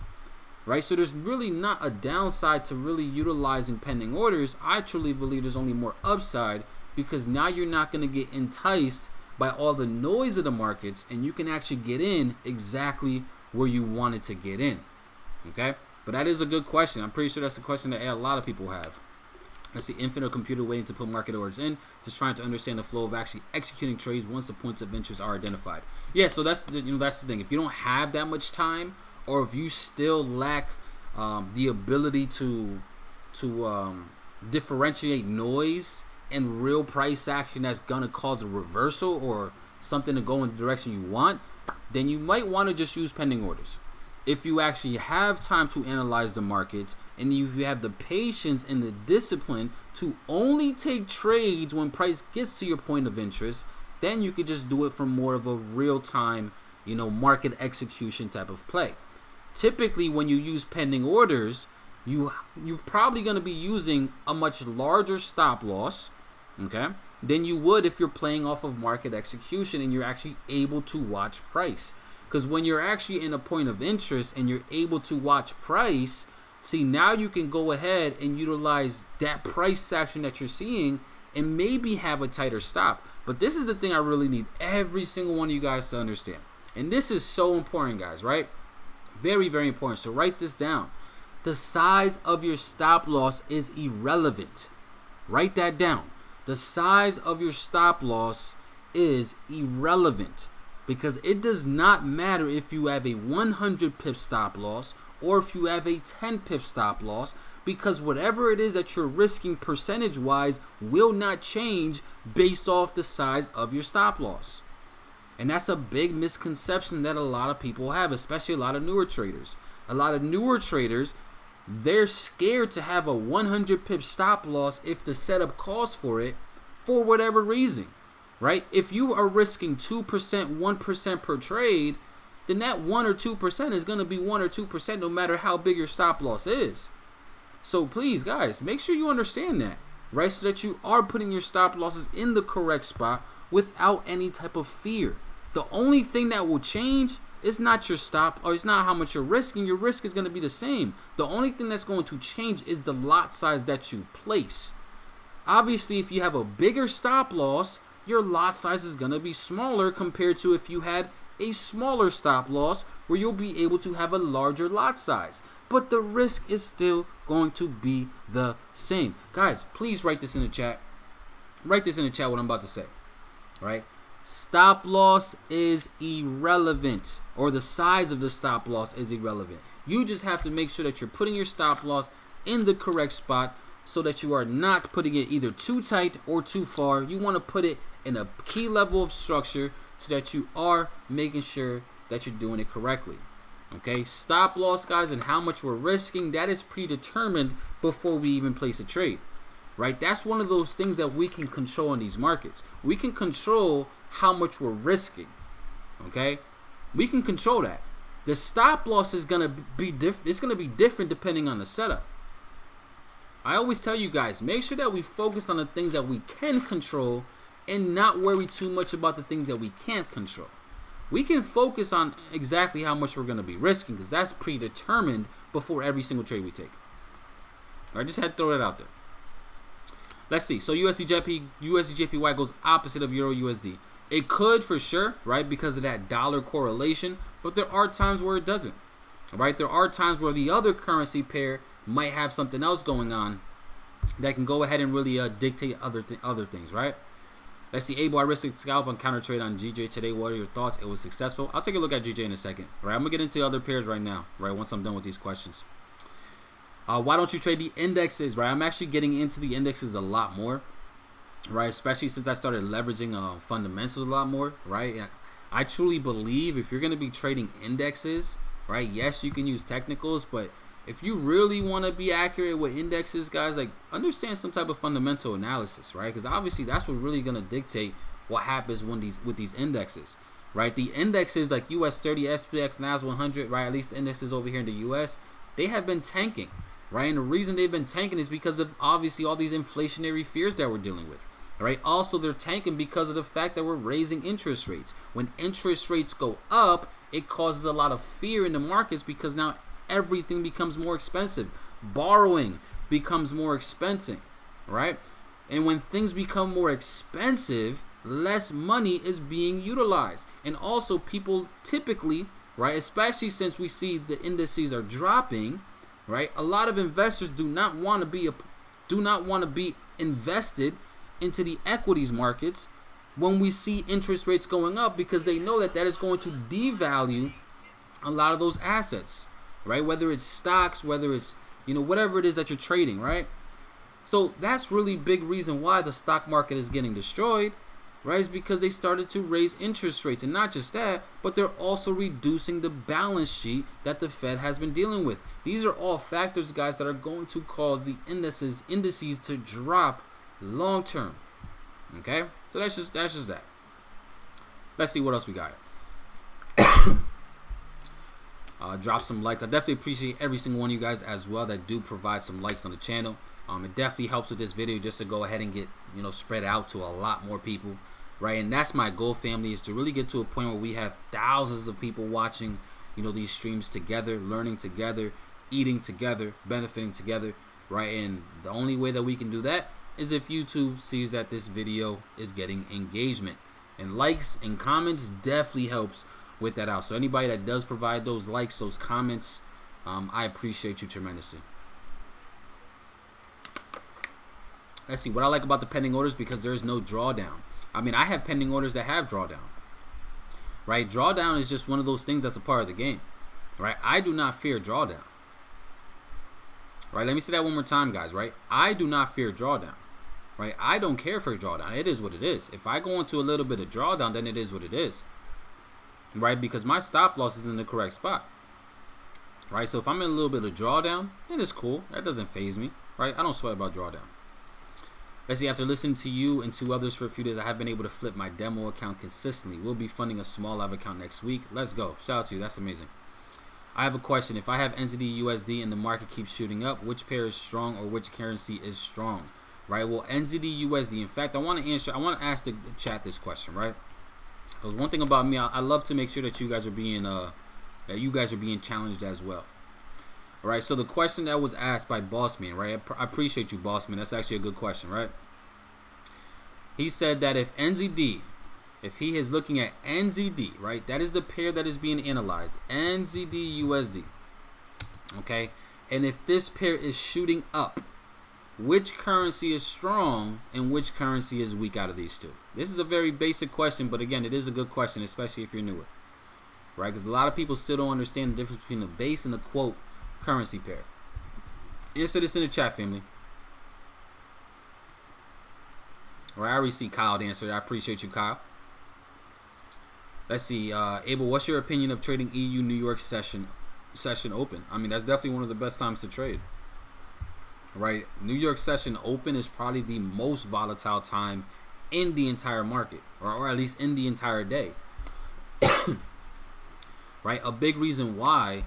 right? So there's really not a downside to really utilizing pending orders. I truly believe there's only more upside, because now you're not going to get enticed by all the noise of the markets, and you can actually get in exactly where you wanted to get in. Okay, but that is a good question. I'm pretty sure that's a question that a lot of people have. That's the infinite computer waiting to put market orders in, just trying to understand the flow of actually executing trades once the points of interest are identified. Yeah, so that's the, that's the thing. If you don't have that much time, or if you still lack the ability to differentiate noise and real price action that's gonna cause a reversal or something to go in the direction you want, then you might want to just use pending orders. If you actually have time to analyze the markets, and if you have the patience and the discipline to only take trades when price gets to your point of interest, then you could just do it from more of a real-time, market execution type of play. Typically, when you use pending orders, you're probably going to be using a much larger stop loss, okay, than you would if you're playing off of market execution and you're actually able to watch price. Because when you're actually in a point of interest and you're able to watch price, see, now you can go ahead and utilize that price action that you're seeing and maybe have a tighter stop. But this is the thing I really need every single one of you guys to understand. And this is so important, guys, right? Very, very important. So write this down. The size of your stop loss is irrelevant. Write that down. The size of your stop loss is irrelevant, because it does not matter if you have a 100 pip stop loss or if you have a 10 pip stop loss, because whatever it is that you're risking percentage wise will not change based off the size of your stop loss. And that's a big misconception that a lot of people have, especially a lot of newer traders. A lot of newer traders, they're scared to have a 100 pip stop loss if the setup calls for it, for whatever reason. Right? If you are risking 2%, 1% per trade, then that 1 or 2% is going to be 1 or 2% no matter how big your stop loss is. So please, guys, make sure you understand that, right? So that you are putting your stop losses in the correct spot without any type of fear. The only thing that will change is not your stop, or it's not how much you're risking. Your risk is going to be the same. The only thing that's going to change is the lot size that you place. Obviously, if you have a bigger stop loss, your lot size is going to be smaller compared to if you had a smaller stop loss, where you'll be able to have a larger lot size. But the risk is still going to be the same. Guys, please write this in the chat. Write this in the chat what I'm about to say. Right? Stop loss is irrelevant, or the size of the stop loss is irrelevant. You just have to make sure that you're putting your stop loss in the correct spot, so that you are not putting it either too tight or too far. You want to put it in a key level of structure so that you are making sure that you're doing it correctly. Okay, stop loss, guys, and how much we're risking, that is predetermined before we even place a trade. Right? That's one of those things that we can control in these markets. We can control how much we're risking. Okay? We can control that. The stop loss is going to be different. It's going to be different depending on the setup. I always tell you guys, make sure that we focus on the things that we can control and not worry too much about the things that we can't control. We can focus on exactly how much we're going to be risking, because that's predetermined before every single trade we take. I just had to throw that out there. Let's see. So USDJPY goes opposite of EURUSD. It could for sure, right, because of that dollar correlation, but there are times where it doesn't. Right? There are times where the other currency pair might have something else going on that can go ahead and really dictate other things, right? Let's see. Abel, I risked a scalp on counter trade on GJ today. What are your thoughts? It was successful. I'll take a look at GJ in a second. Right, I'm gonna get into other pairs right now. Right, once I'm done with these questions. Why don't you trade the indexes? Right, I'm actually getting into the indexes a lot more. Right, especially since I started leveraging fundamentals a lot more. Right, I truly believe if you're gonna be trading indexes, right? Yes, you can use technicals, but if you really want to be accurate with indexes, guys, like, understand some type of fundamental analysis, right? Because obviously that's what really going to dictate what happens when with these indexes, right? The indexes like US 30, SPX, NAS 100, right? At least the indexes over here in the US, they have been tanking, right? And the reason they've been tanking is because of obviously all these inflationary fears that we're dealing with. right? Also, they're tanking because of the fact that we're raising interest rates. When interest rates go up, it causes a lot of fear in the markets because now everything becomes more expensive. Borrowing becomes more expensive, right? And when things become more expensive, less money is being utilized. And also, people typically, right, especially since we see the indices are dropping, right, a lot of investors do not want to be invested into the equities markets when we see interest rates going up, because they know that that is going to devalue a lot of those assets, right? Whether it's stocks, whether it's, whatever it is that you're trading, right? So that's really big reason why the stock market is getting destroyed, right? Is because they started to raise interest rates. And not just that, but they're also reducing the balance sheet that the Fed has been dealing with. These are all factors, guys, that are going to cause the indices to drop long term. Okay? So that's just that. Let's see what else we got. Drop some likes. I definitely appreciate every single one of you guys as well that do provide some likes on the channel. It definitely helps with this video just to go ahead and get, spread out to a lot more people, right? And that's my goal, family, is to really get to a point where we have thousands of people watching, these streams together, learning together, eating together, benefiting together, right? And the only way that we can do that is if YouTube sees that this video is getting engagement, and likes and comments definitely helps with that out. So anybody that does provide those likes, those comments, I appreciate you tremendously. Let's see what I like about the pending orders, because there is no drawdown. I mean, I have pending orders that have drawdown, right? Drawdown is just one of those things that's a part of the game, right? I do not fear drawdown, right? Let me say that one more time, guys, right? I do not fear drawdown, right? I don't care for drawdown. It is what it is. If I go into a little bit of drawdown, then it is what it is, right? Because my stop loss is in the correct spot, right? So if I'm in a little bit of drawdown, then it's cool. That doesn't faze me, right? I don't sweat about drawdown. Let's see, after listening to you and to others for a few days, I have been able to flip my demo account consistently. We'll be funding a small live account next week. Let's go. Shout out to you. That's amazing. I have a question. If I have NZD/USD and the market keeps shooting up, which pair is strong or which currency is strong? Right? Well, NZD/USD. In fact, I want to ask the chat this question, right? Because one thing about me, I love to make sure that you guys are being challenged as well. All right, so the question that was asked by Bossman, right? I appreciate you, Bossman. That's actually a good question, right? He said that if he is looking at NZD, right? That is the pair that is being analyzed, NZD/USD. Okay, and if this pair is shooting up, which currency is strong and which currency is weak out of these two? This is a very basic question, but again, it is a good question, especially if you're newer, right? Because a lot of people still don't understand the difference between the base and the quote currency pair. Answer this in the chat, family. All right, I already see Kyle to answer. I appreciate you, Kyle. Let's see, Abel, what's your opinion of trading EU New York session open? I mean, that's definitely one of the best times to trade, right? New York session open is probably the most volatile time in the entire market, or at least in the entire day. Right? A big reason why,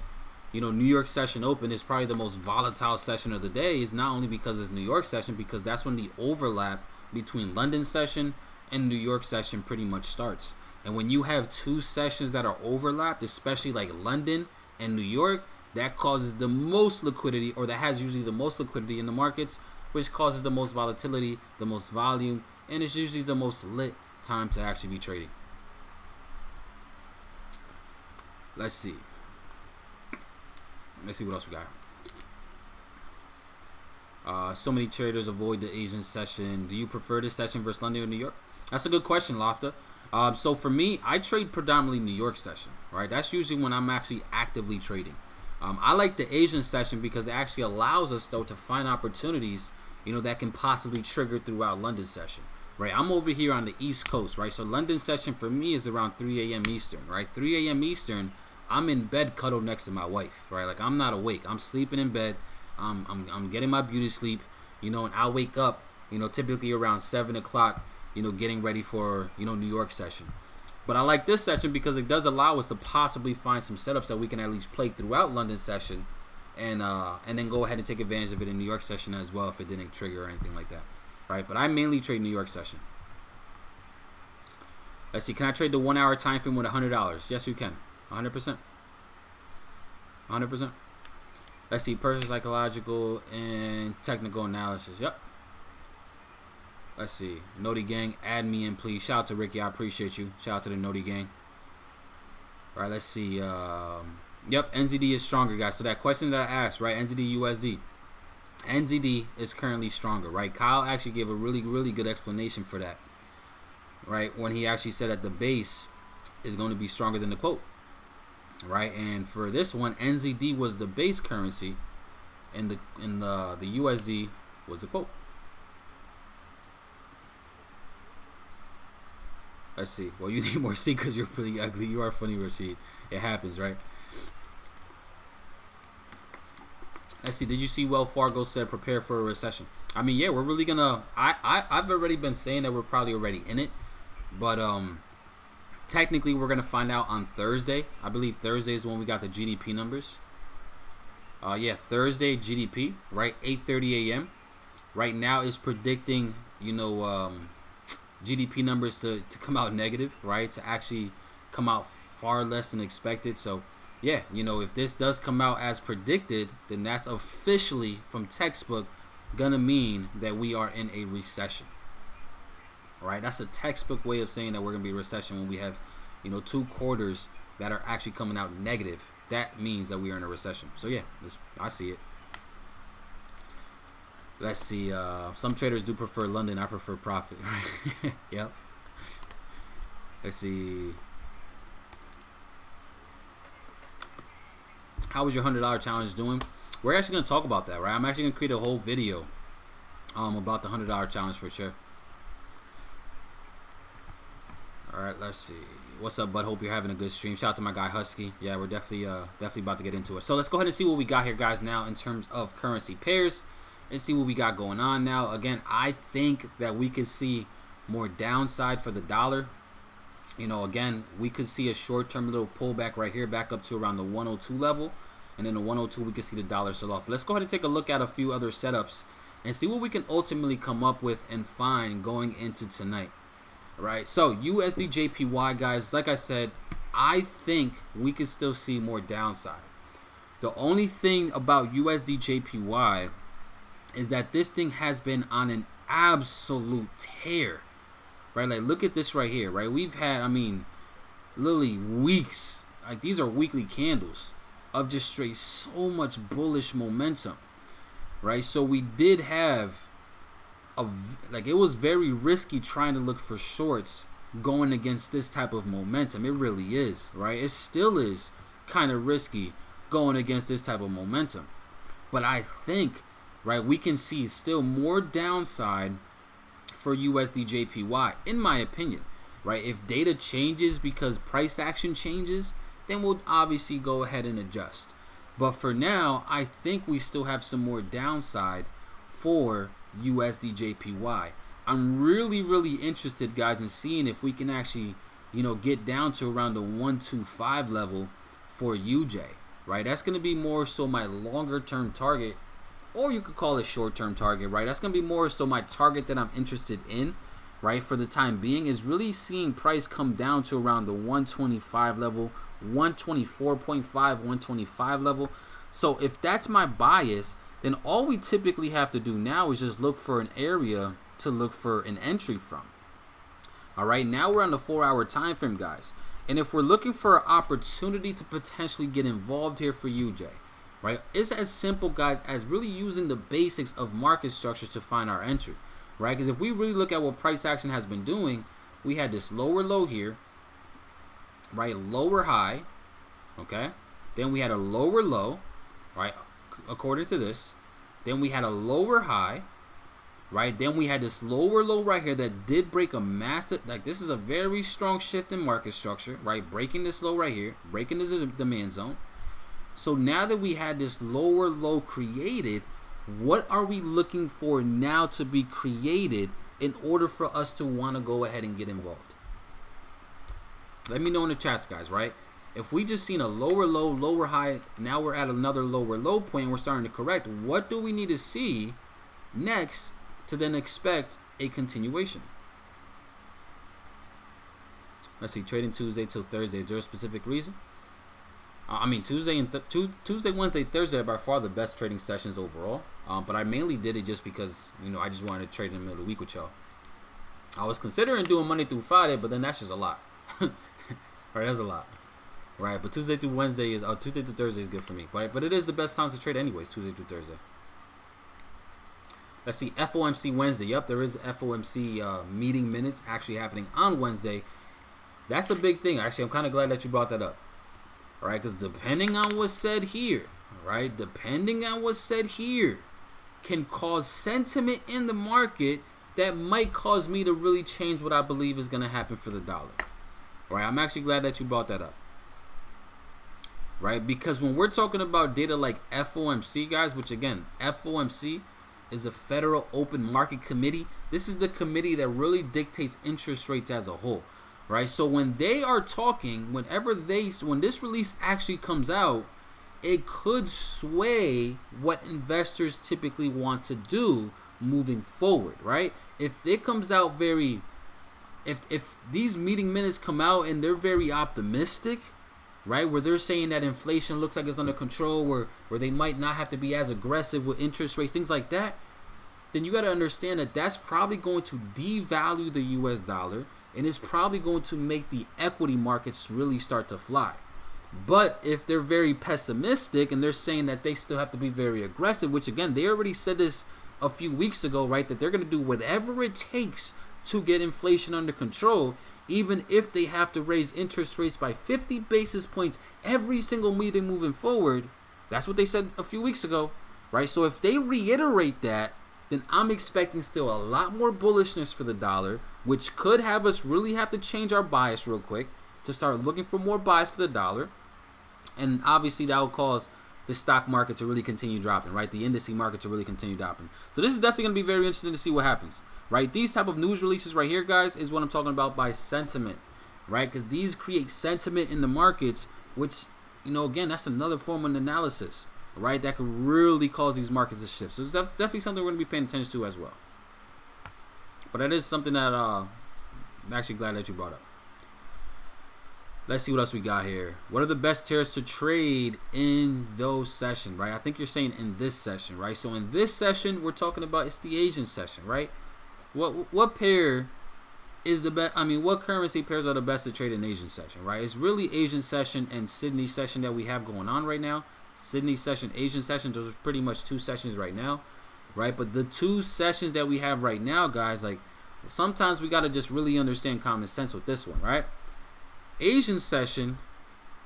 New York session open is probably the most volatile session of the day is not only because it's New York session, because that's when the overlap between London session and New York session pretty much starts. And when you have two sessions that are overlapped, especially like London and New York, that causes the most liquidity, or that has usually the most liquidity in the markets, which causes the most volatility, the most volume, and it's usually the most lit time to actually be trading. Let's see what else we got. So many traders avoid the Asian session. Do you prefer this session versus London or New York? That's a good question, Lofta. So for me, I trade predominantly New York session, right? That's usually when I'm actually actively trading. I like the Asian session because it actually allows us, though, to find opportunities, that can possibly trigger throughout London session, right? I'm over here on the East Coast, right? So London session for me is around 3 a.m. Eastern, right? 3 a.m. Eastern, I'm in bed cuddled next to my wife, right? Like, I'm not awake. I'm sleeping in bed. I'm getting my beauty sleep, and I'll wake up, typically around 7 o'clock, getting ready for, New York session. But I like this session because it does allow us to possibly find some setups that we can at least play throughout London session, and then go ahead and take advantage of it in New York session as well if it didn't trigger or anything like that. right? But I mainly trade New York session. Let's see. Can I trade the 1 hour time frame with $100? Yes, you can. 100%. 100%. Let's see. Personal psychological and technical analysis. Yep. Let's see. Noti gang, add me in, please. Shout out to Ricky. I appreciate you. Shout out to the Noti gang. All right. Let's see. Yep. NZD is stronger, guys. So that question that I asked, right? NZD USD. NZD is currently stronger, right? Kyle actually gave a really, really good explanation for that, right? When he actually said that the base is going to be stronger than the quote, right? And for this one, NZD was the base currency, and the USD was the quote. Let's see. Well, you need more C because you're pretty ugly. You are funny, Rashid. It happens, right? Let's see. Did you see Wells Fargo said prepare for a recession? I mean, yeah, we're really gonna. I've already been saying that we're probably already in it, but technically we're gonna find out on Thursday. I believe Thursday is when we got the GDP numbers. Yeah, Thursday GDP, right? 8:30 a.m. Right now is predicting, you know, GDP numbers to come out negative, right? To actually come out far less than expected. So yeah, you know, if this does come out as predicted, then that's officially from textbook gonna mean that we are in a recession. All right, that's a textbook way of saying that we're gonna be a recession when we have, you know, 2 quarters that are actually coming out negative. That means that we are in a recession. So yeah, I see it. Let's see. Some traders do prefer London. I prefer profit. Right? Yep. Let's see. How was your $100 challenge doing? We're actually going to talk about that, right? I'm actually going to create a whole video about the $100 challenge for sure. All right, let's see. What's up, bud? Hope you're having a good stream. Shout out to my guy Husky. Yeah, we're definitely about to get into it. So let's go ahead and see what we got here, guys, now in terms of currency pairs and see what we got going on now. Again, I think that we could see more downside for the dollar. You know, again, we could see a short-term little pullback right here, back up to around the 102 level. And then the 102, we can see the dollar sell off. But let's go ahead and take a look at a few other setups and see what we can ultimately come up with and find going into tonight. All right, so USD JPY, guys, like I said, I think we could still see more downside. The only thing about USD JPY is that this thing has been on an absolute tear. Right, like look at this right here, right? We've had, I mean, literally weeks, like these are weekly candles of just straight so much bullish momentum, right? So we did have like it was very risky trying to look for shorts going against this type of momentum. It really is, right? It still is kind of risky going against this type of momentum, but I think, right, we can see still more downside for USD JPY, in my opinion, right? If data changes because price action changes, then we'll obviously go ahead and adjust. But for now, I think we still have some more downside for USD JPY. I'm really, really interested, guys, in seeing if we can actually, you know, get down to around the 125 level for UJ, right? That's going to be more so my longer term target, or you could call it short-term target, right? That's going to be more so my target that I'm interested in, right, for the time being, is really seeing price come down to around the 125 level, 124.5, 125 level. So if that's my bias, then all we typically have to do now is just look for an area to look for an entry from. All right, now we're on the 4-hour time frame, guys. And if we're looking for an opportunity to potentially get involved here for UJ, right, it's as simple, guys, as really using the basics of market structures to find our entry, right? Because if we really look at what price action has been doing, we had this lower low here, right, lower high, okay, then we had a lower low, right, according to this, then we had a lower high, right, then we had this lower low right here that did break a massive, like this is a very strong shift in market structure, right, breaking this low right here, breaking this demand zone. So now that we had this lower low created, what are we looking for now to be created in order for us to want to go ahead and get involved? Let me know in the chats, guys, right? If we just seen a lower low, lower high, now we're at another lower low point, we're starting to correct. What do we need to see next to then expect a continuation. Let's see, trading Tuesday till Thursday. Is there a specific reason? I mean, Tuesday, Wednesday, Thursday are by far the best trading sessions overall. But I mainly did it just because, you know, I just wanted to trade in the middle of the week with y'all. I was considering doing Monday through Friday, but then that's just a lot. Right, that's a lot. Right, but Tuesday through Thursday is good for me. But it is the best times to trade anyways, Tuesday through Thursday. Let's see, FOMC Wednesday. Yep, there is FOMC meeting minutes actually happening on Wednesday. That's a big thing. Actually, I'm kind of glad that you brought that up. All right, because depending on what's said here, right, can cause sentiment in the market that might cause me to really change what I believe is going to happen for the dollar. All right, I'm actually glad that you brought that up. Right, because when we're talking about data like FOMC, guys, which again, FOMC is a Federal Open Market Committee. This is the committee that really dictates interest rates as a whole. Right, so when they are talking, when this release actually comes out, it could sway what investors typically want to do moving forward, right? If it comes out if these meeting minutes come out and they're very optimistic, right, where they're saying that inflation looks like it's under control, where they might not have to be as aggressive with interest rates, things like that, then you got to understand that that's probably going to devalue the US dollar. And it's probably going to make the equity markets really start to fly. But if they're very pessimistic and they're saying that they still have to be very aggressive, which again, they already said this a few weeks ago, right? That they're going to do whatever it takes to get inflation under control, even if they have to raise interest rates by 50 basis points every single meeting moving forward. That's what they said a few weeks ago, right? So if they reiterate that, then I'm expecting still a lot more bullishness for the dollar, which could have us really have to change our bias real quick to start looking for more bias for the dollar. And obviously that will cause the stock market to really continue dropping, right? The indice market to really continue dropping. So this is definitely going to be very interesting to see what happens, right? These type of news releases right here, guys, is what I'm talking about by sentiment, right? Because these create sentiment in the markets, which, you know, again, that's another form of analysis, right? That could really cause these markets to shift. So it's definitely something we're going to be paying attention to as well. But that is something that I'm actually glad that you brought up. Let's see what else we got here. What are the best pairs to trade in those sessions, right? I think you're saying in this session, right? So in this session, we're talking about it's the Asian session, right? What pair is the best? I mean, what currency pairs are the best to trade in Asian session, right? It's really Asian session and Sydney session that we have going on right now. Sydney session, Asian session, those are pretty much two sessions right now, right? But the two sessions that we have right now, guys, like sometimes we got to just really understand common sense with this one, right? Asian session,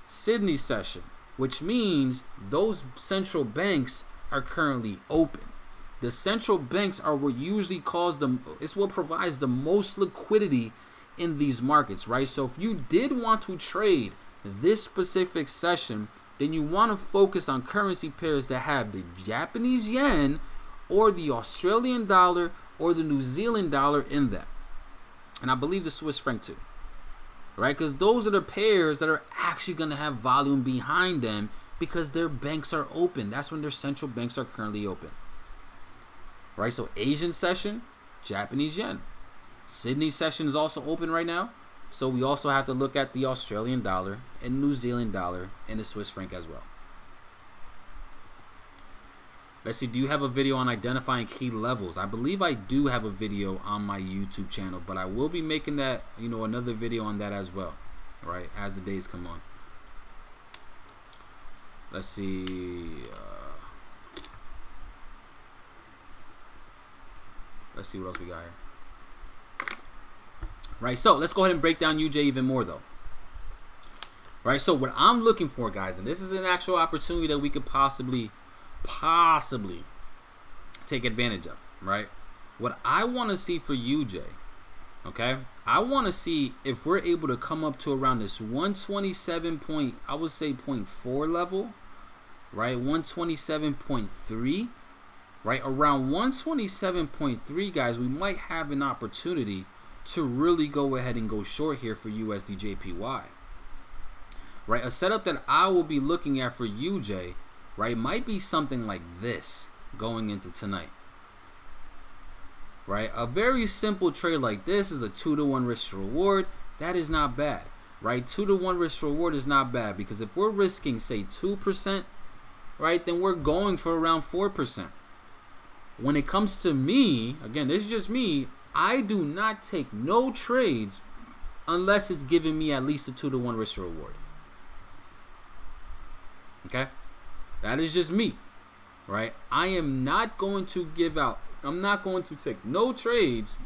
Sydney session, which means those central banks are currently open. The central banks are what usually cause them, it's what provides the most liquidity in these markets, right? So if you did want to trade this specific session, then you want to focus on currency pairs that have the Japanese yen or the Australian dollar or the New Zealand dollar in them. And I believe the Swiss franc too, right? Because those are the pairs that are actually going to have volume behind them because their banks are open. That's when their central banks are currently open, right? So Asian session, Japanese yen. Sydney session is also open right now. So we also have to look at the Australian dollar and New Zealand dollar and the Swiss franc as well. Let's see, do you have a video on identifying key levels? I believe I do have a video on my YouTube channel, but I will be making that, you know, another video on that as well, right, as the days come on. Let's see. Let's see what else we got here. Right, so let's go ahead and break down UJ even more though. Right, so what I'm looking for, guys, and this is an actual opportunity that we could possibly take advantage of, right? What I want to see for UJ, okay, I want to see if we're able to come up to around this 127 point, I would say 0.4 level, right? 127.3, right? Around 127.3, guys, we might have an opportunity to really go ahead and go short here for USD JPY, right? A setup that I will be looking at for UJ, right, might be something like this going into tonight, right? A very simple trade like this is a 2-to-1 risk to reward. That is not bad, right? 2-to-1 risk to reward is not bad, because if we're risking, say, 2%, right, then we're going for around 4%. When it comes to me, again, this is just me, I do not take no trades unless it's giving me at least a 2-to-1 risk to reward. Okay? That is just me, right? I am not going to I'm not going to take no trades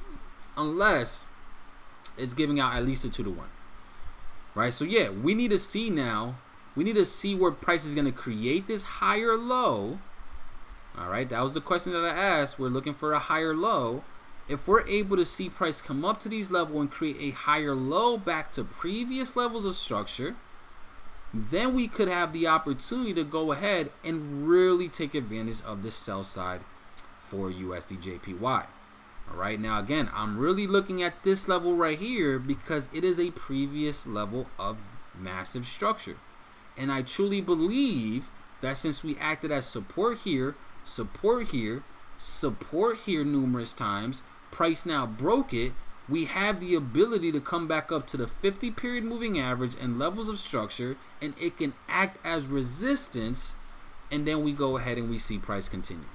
unless it's giving out at least a 2-to-1. Right? So yeah, we need to see now. We need to see where price is going to create this higher low. All right, that was the question that I asked. We're looking for a higher low. If we're able to see price come up to these levels and create a higher low back to previous levels of structure, then we could have the opportunity to go ahead and really take advantage of the sell side for USD Jpy. All right, now again, I'm really looking at this level right here because it is a previous level of massive structure. And I truly believe that since we acted as support here, support here, support here numerous times, price now broke it, we have the ability to come back up to the 50 period moving average and levels of structure, and it can act as resistance, and then we go ahead and we see price continue.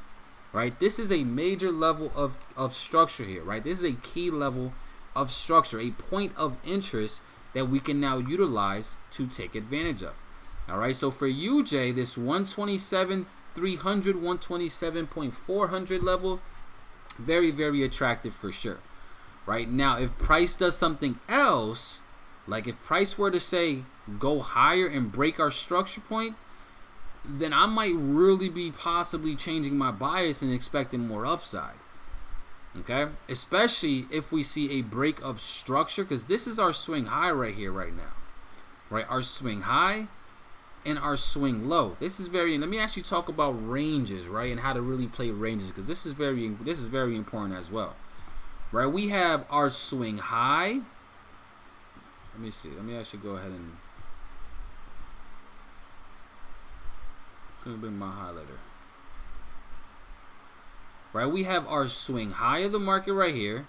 Right? This is a major level of structure here, right? This is a key level of structure, a point of interest that we can now utilize to take advantage of. All right, so for UJ, this 127.300, 127.400 level, very, very attractive for sure. Right now, if price does something else, like if price were to say go higher and break our structure point, then I might really be possibly changing my bias and expecting more upside. Okay, especially if we see a break of structure, because this is our swing high right here right now, right? Our swing high and our swing low. This is very, let me actually talk about ranges, right, and how to really play ranges, because this is very important as well. Right, we have our swing high. Let me see, let me actually go ahead and bring my highlighter. Right, we have our swing high of the market right here.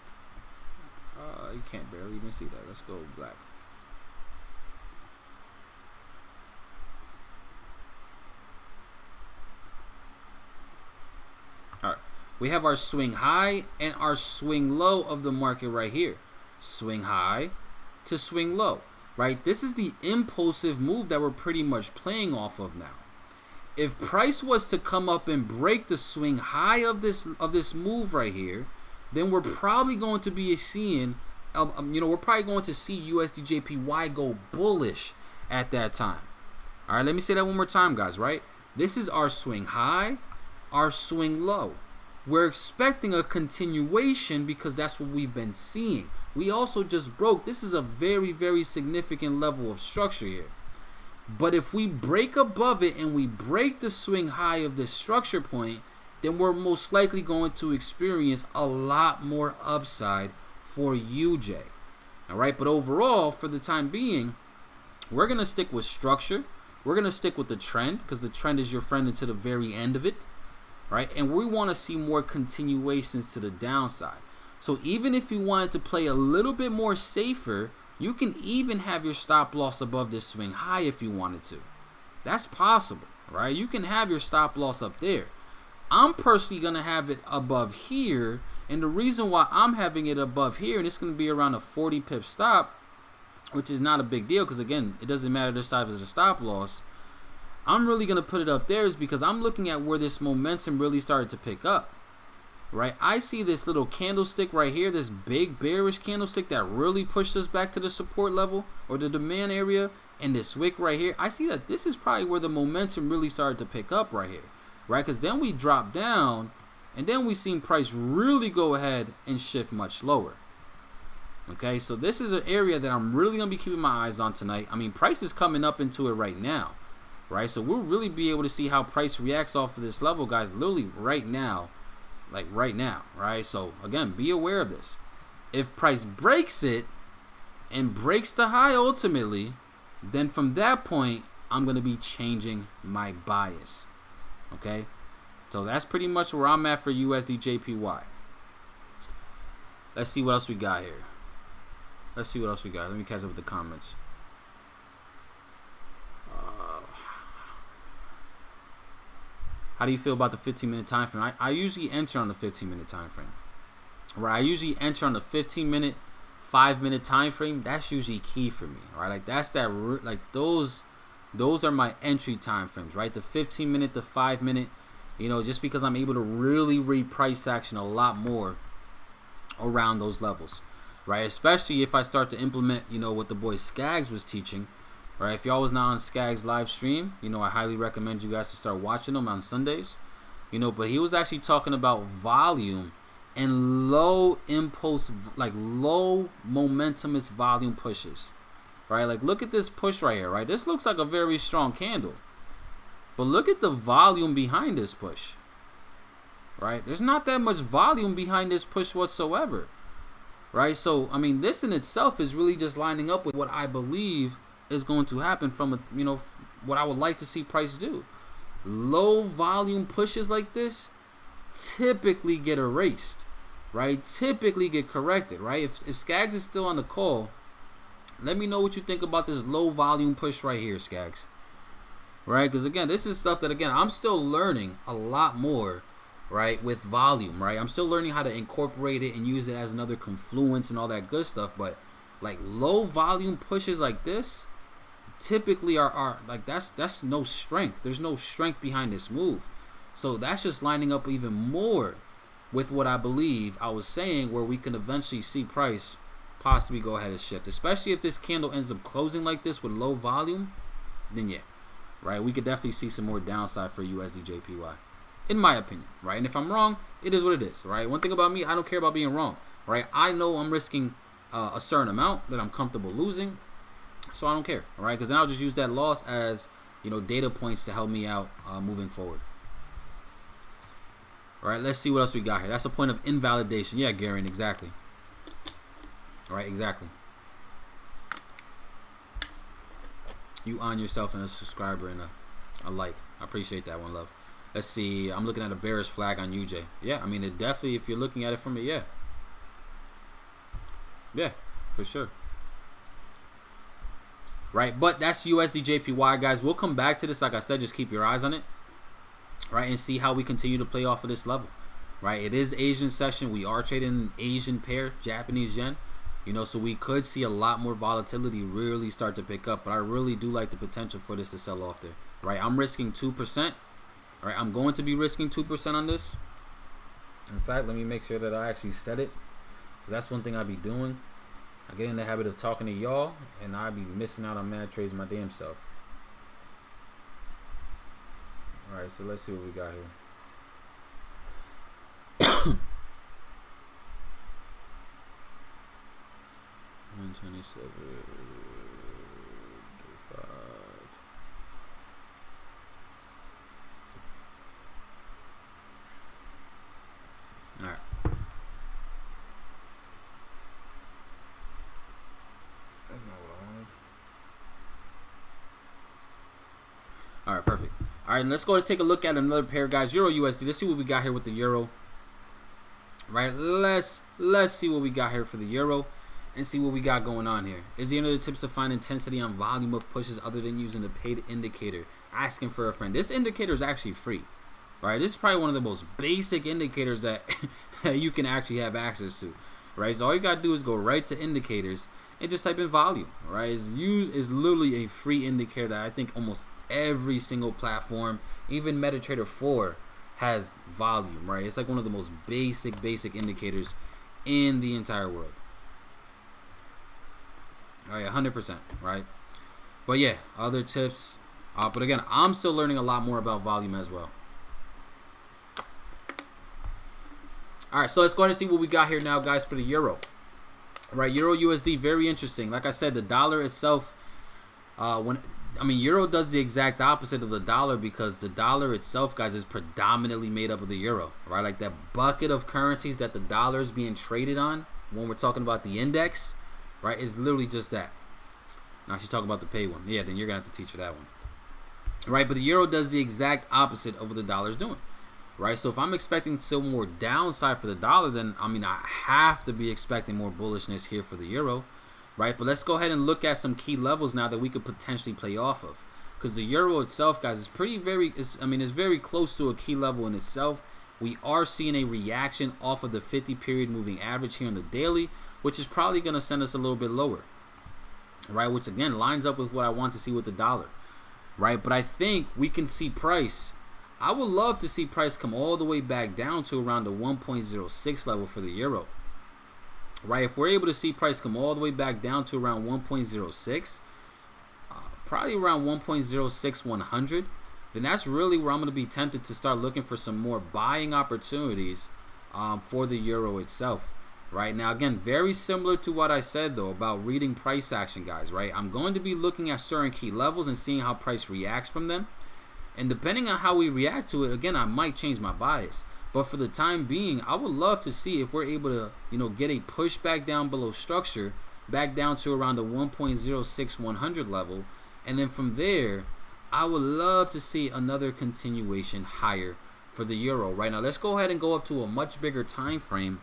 You can't barely even see that. Let's go black. Alright, we have our swing high and our swing low of the market right here. Swing high to swing low. Right, this is the impulsive move that we're pretty much playing off of now. If price was to come up and break the swing high of this move right here, then we're probably going to be seeing, we're probably going to see USD Jpy go bullish at that time. All right, let me say that one more time, guys. Right, this is our swing high, our swing low. We're expecting a continuation because that's what we've been seeing. We also just broke. This is a very, very significant level of structure here. But if we break above it and we break the swing high of this structure point, then we're most likely going to experience a lot more upside for UJ. All right, but overall, for the time being, we're going to stick with structure. We're going to stick with the trend because the trend is your friend until the very end of it. Right, and we want to see more continuations to the downside. So even if you wanted to play a little bit more safer, you can even have your stop loss above this swing high if you wanted to. That's possible, right? You can have your stop loss up there. I'm personally going to have it above here. And the reason why I'm having it above here, and it's going to be around a 40 pip stop, which is not a big deal because, again, it doesn't matter this side as a stop loss. I'm really going to put it up there is because I'm looking at where this momentum really started to pick up. Right, I see this little candlestick right here, this big bearish candlestick that really pushed us back to the support level or the demand area, and this wick right here. I see that this is probably where the momentum really started to pick up right here, right? Because then we dropped down, and then we seen price really go ahead and shift much lower. Okay, so this is an area that I'm really gonna be keeping my eyes on tonight. I mean, price is coming up into it right now, right? So we'll really be able to see how price reacts off of this level, guys, literally right now. Like right now, right? So again, be aware of this. If price breaks it and breaks the high ultimately, then from that point, I'm going to be changing my bias. Okay? So that's pretty much where I'm at for USD Jpy. Let's see what else we got here. Let's see what else we got. Let me catch up with the comments. How do you feel about the 15-minute time frame? I usually enter on the 15-minute time frame. Right, I usually enter on the 15-minute, 5-minute time frame. That's usually key for me. Right, like that's that. Like those are my entry time frames. Right, the 15-minute, the 5-minute. You know, just because I'm able to really read price action a lot more around those levels. Right, especially if I start to implement, you know, what the boy Skaggs was teaching. Right, if y'all was not on Skaggs live stream, you know, I highly recommend you guys to start watching them on Sundays. You know, but he was actually talking about volume and low impulse, like low momentumous volume pushes. Right, like look at this push right here. Right, this looks like a very strong candle, but look at the volume behind this push. Right, there's not that much volume behind this push whatsoever. Right, so I mean, this in itself is really just lining up with what I believe is going to happen from a, you know, what I would like to see price do. Low volume pushes like this typically get erased, right? Typically get corrected, right? If Skaggs is still on the call, let me know what you think about this low volume push right here, Skaggs. Right, because again, this is stuff that again I'm still learning a lot more. Right, with volume, right? I'm still learning how to incorporate it and use it as another confluence and all that good stuff. But like low volume pushes like this typically are like that's no strength. There's no strength behind this move. So that's just lining up even more with what I believe I was saying, where we can eventually see price possibly go ahead and shift. Especially if this candle ends up closing like this with low volume, then yeah, right? We could definitely see some more downside for USD Jpy. In my opinion, right? And if I'm wrong, it is what it is, right? One thing about me, I don't care about being wrong, right? I know I'm risking a certain amount that I'm comfortable losing, so I don't care, all right? Because then I'll just use that loss as, you know, data points to help me out moving forward. All right, let's see what else we got here. That's a point of invalidation. Yeah, Garen, exactly. All right, exactly. You on yourself and a subscriber and a like. I appreciate that one, love. Let's see. I'm looking at a bearish flag on UJ. Yeah, I mean, it definitely, if you're looking at it from it, yeah. Yeah, for sure. Right, but that's USD Jpy, guys. We'll come back to this. Like I said, just keep your eyes on it. Right, and see how we continue to play off of this level. Right, it is Asian session. We are trading an Asian pair, Japanese yen. You know, so we could see a lot more volatility really start to pick up. But I really do like the potential for this to sell off there. Right, I'm risking 2%. All right, I'm going to be risking 2% on this. In fact, let me make sure that I actually set it, because that's one thing I be doing. I get in the habit of talking to y'all, and I be missing out on mad trades my damn self. All right, so let's see what we got here. 127. Alright. That's not what I wanted. Alright, perfect. Alright, let's go and take a look at another pair, guys. Euro USD. Let's see what we got here with the euro. Right, let's see what we got here for the euro and see what we got going on here. Is there any other tips to find intensity on volume of pushes other than using the paid indicator? Asking for a friend. This indicator is actually free. Right, this is probably one of the most basic indicators that, that you can actually have access to. Right, so all you gotta do is go right to indicators and just type in volume. Right, it's literally a free indicator that I think almost every single platform, even MetaTrader 4, has volume. Right, it's like one of the most basic indicators in the entire world. All right, 100%. Right, but yeah, other tips. But again, I'm still learning a lot more about volume as well. All right, so let's go ahead and see what we got here now, guys, for the euro. All right, euro USD, very interesting. Like I said, the dollar itself, euro does the exact opposite of the dollar, because the dollar itself, guys, is predominantly made up of the euro. Right, like that bucket of currencies that the dollar is being traded on when we're talking about the index, right, is literally just that. Now she's talking about the pay one. Yeah, then you're gonna have to teach her that one. Right, but the euro does the exact opposite of what the dollar is doing. right? So if I'm expecting still more downside for the dollar, then I mean I have to be expecting more bullishness here for the euro, right? But let's go ahead and look at some key levels now that we could potentially play off of, because the euro itself, guys, is it's very close to a key level in itself. We are seeing a reaction off of the 50 period moving average here on the daily, which is probably going to send us a little bit lower, right? Which again lines up with what I want to see with the dollar, right? But I think we can see price. I would love to see price come all the way back down to around the 1.06 level for the euro, right? If we're able to see price come all the way back down to around 1.06, probably around 1.06100, then that's really where I'm going to be tempted to start looking for some more buying opportunities for the euro itself. Right now, again, very similar to what I said though about reading price action, guys, right? I'm going to be looking at certain key levels and seeing how price reacts from them. And depending on how we react to it, again, I might change my bias. But for the time being, I would love to see if we're able to, get a push back down below structure, back down to around the 1.06100 level. And then from there, I would love to see another continuation higher for the euro. Right now, let's go ahead and go up to a much bigger time frame,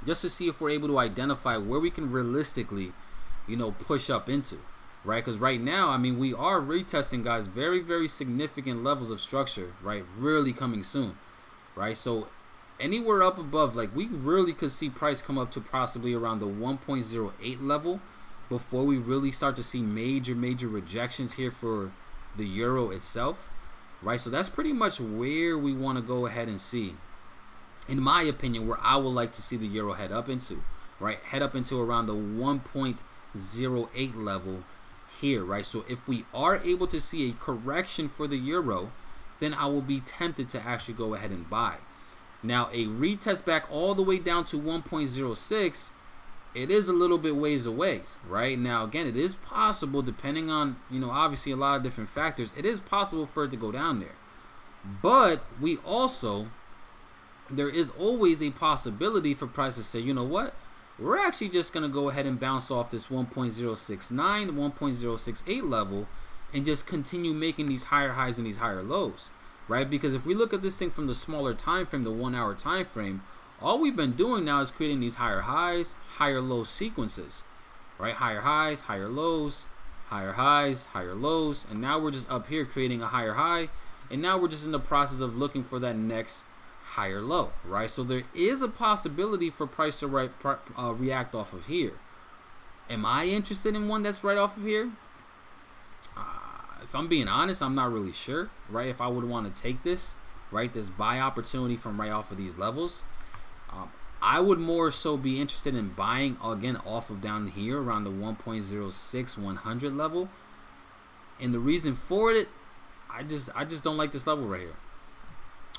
just to see if we're able to identify where we can realistically, push up into, right? Because right now, I mean, we are retesting, guys, very, very significant levels of structure, right? Really coming soon, right? So anywhere up above, like we really could see price come up to possibly around the 1.08 level before we really start to see major rejections here for the euro itself, right? So that's pretty much where we want to go ahead and see, in my opinion, where I would like to see the euro head up into, right? Head up into around the 1.08 level here, right? So if we are able to see a correction for the euro, then I will be tempted to actually go ahead and buy. Now, a retest back all the way down to 1.06, it is a little bit ways away, right? Now, again, it is possible, depending on, obviously a lot of different factors, it is possible for it to go down there. But there is always a possibility for price to say, you know what, we're actually just going to go ahead and bounce off this 1.069, 1.068 level and just continue making these higher highs and these higher lows, right? Because if we look at this thing from the smaller time frame, the 1 hour time frame, all we've been doing now is creating these higher highs, higher low sequences, right? Higher highs, higher lows, higher highs, higher lows, and now we're just up here creating a higher high, and now we're just in the process of looking for that next higher low, right? So there is a possibility for price to react off of here. Am I interested in one that's right off of here? If I'm being honest, I'm not really sure, right? If I would want to take this, right, this buy opportunity from right off of these levels, I would more so be interested in buying again off of down here around the 1.06100 level. And the reason for it, I just don't like this level right here.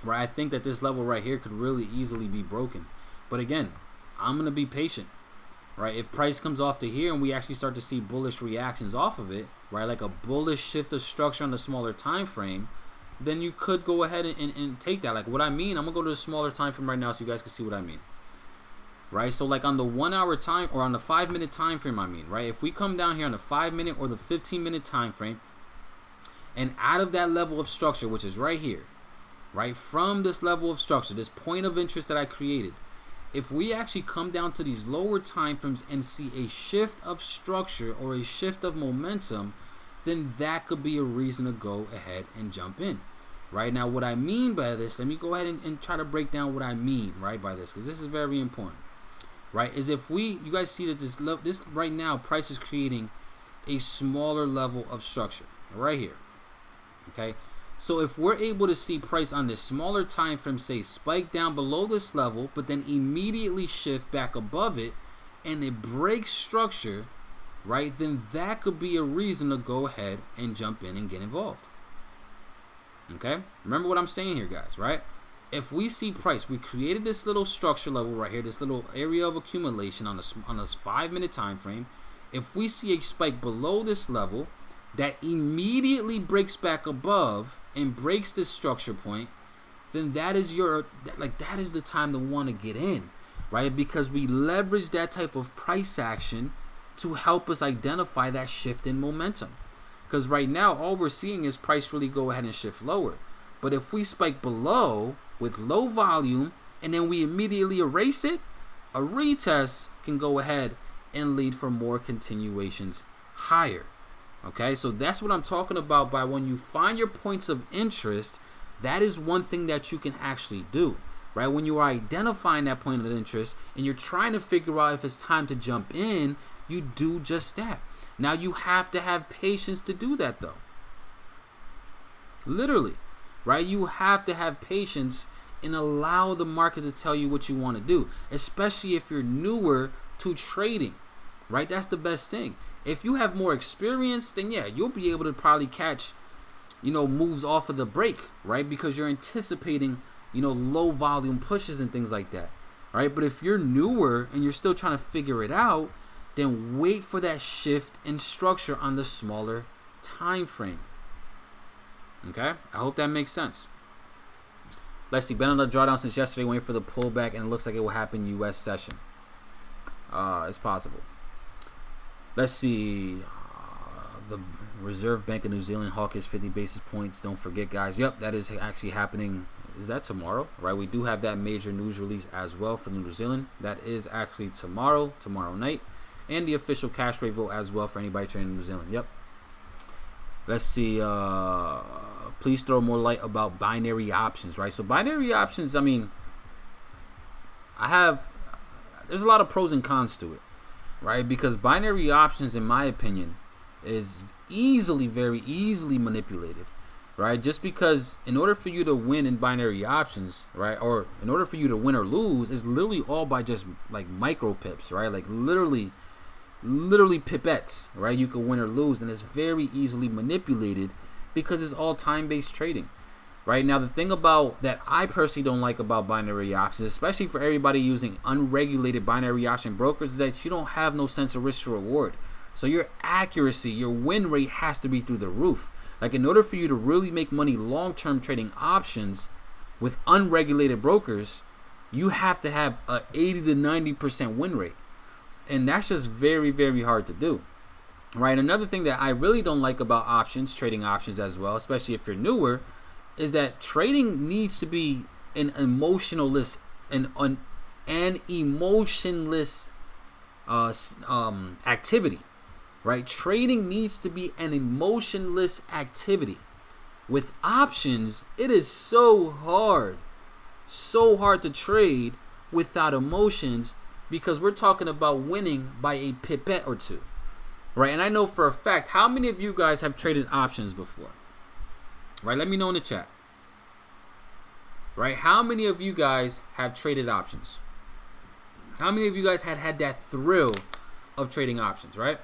Right, I think that this level right here could really easily be broken. But again, I'm gonna be patient, right? If price comes off to here and we actually start to see bullish reactions off of it, right, like a bullish shift of structure on the smaller time frame, then you could go ahead and take that. Like what I mean, I'm gonna go to the smaller time frame right now so you guys can see what I mean, right? So like on the 1 hour time or on the 5 minute time frame, I mean, right? If we come down here on the 5 minute or the 15 minute time frame, and out of that level of structure, which is right here, right, from this level of structure, this point of interest that I created, if we actually come down to these lower time frames and see a shift of structure or a shift of momentum, then that could be a reason to go ahead and jump in. Right now, what I mean by this, let me go ahead and try to break down what I mean right by this, because this is very important, right? Is if you guys see that this right now price is creating a smaller level of structure right here, okay? So if we're able to see price on this smaller time frame, say spike down below this level, but then immediately shift back above it, and it breaks structure, right, then that could be a reason to go ahead and jump in and get involved. Okay, remember what I'm saying here, guys, right? If we see price, we created this little structure level right here, this little area of accumulation on this 5 minute time frame. If we see a spike below this level that immediately breaks back above and breaks this structure point, then that is the time to want to get in, right? Because we leverage that type of price action to help us identify that shift in momentum. Because right now, all we're seeing is price really go ahead and shift lower. But if we spike below, with low volume and then we immediately erase it, a retest can go ahead and lead for more continuations higher. Okay, so that's what I'm talking about by when you find your points of interest. That is one thing that you can actually do, right? When you are identifying that point of interest and you're trying to figure out if it's time to jump in, you do just that. Now you have to have patience to do that though. Literally, right? You have to have patience and allow the market to tell you what you want to do, especially if you're newer to trading, right? That's the best thing. If you have more experience, then yeah, you'll be able to probably catch, moves off of the break, right? Because you're anticipating, low volume pushes and things like that, right? But if you're newer and you're still trying to figure it out, then wait for that shift in structure on the smaller time frame. Okay, I hope that makes sense. Let's see, been on the drawdown since yesterday, waiting for the pullback, and it looks like it will happen U.S. session. It's possible. Let's see. The Reserve Bank of New Zealand hawkish 50 basis points. Don't forget, guys. Yep, that is actually happening. Is that tomorrow? Right, we do have that major news release as well for New Zealand. That is actually tomorrow night. And the official cash rate vote as well for anybody trading in New Zealand. Yep. Let's see. Please throw more light about binary options, right? So binary options, I mean, there's a lot of pros and cons to it, right? Because binary options, in my opinion, is very easily manipulated, right? Just because in order for you to win in binary options, right, or in order for you to win or lose, is literally all by just like micro pips, right? Like literally pipettes, right? You can win or lose, and it's very easily manipulated because it's all time-based trading, right? Now, the thing about that I personally don't like about binary options, especially for everybody using unregulated binary option brokers, is that you don't have no sense of risk to reward. So your accuracy, your win rate has to be through the roof. Like, in order for you to really make money long-term trading options with unregulated brokers, you have to have a 80 to 90% win rate. And that's just very, very hard to do, right? Another thing that I really don't like about options, trading options as well, especially if you're newer, is that trading needs to be an emotionless activity, right? Trading needs to be an emotionless activity. With options, it is so hard to trade without emotions, because we're talking about winning by a pipette or two, right? And I know for a fact, how many of you guys have traded options before, right? Let me know in the chat, right? How many of you guys have traded options? How many of you guys had that thrill of trading options, right?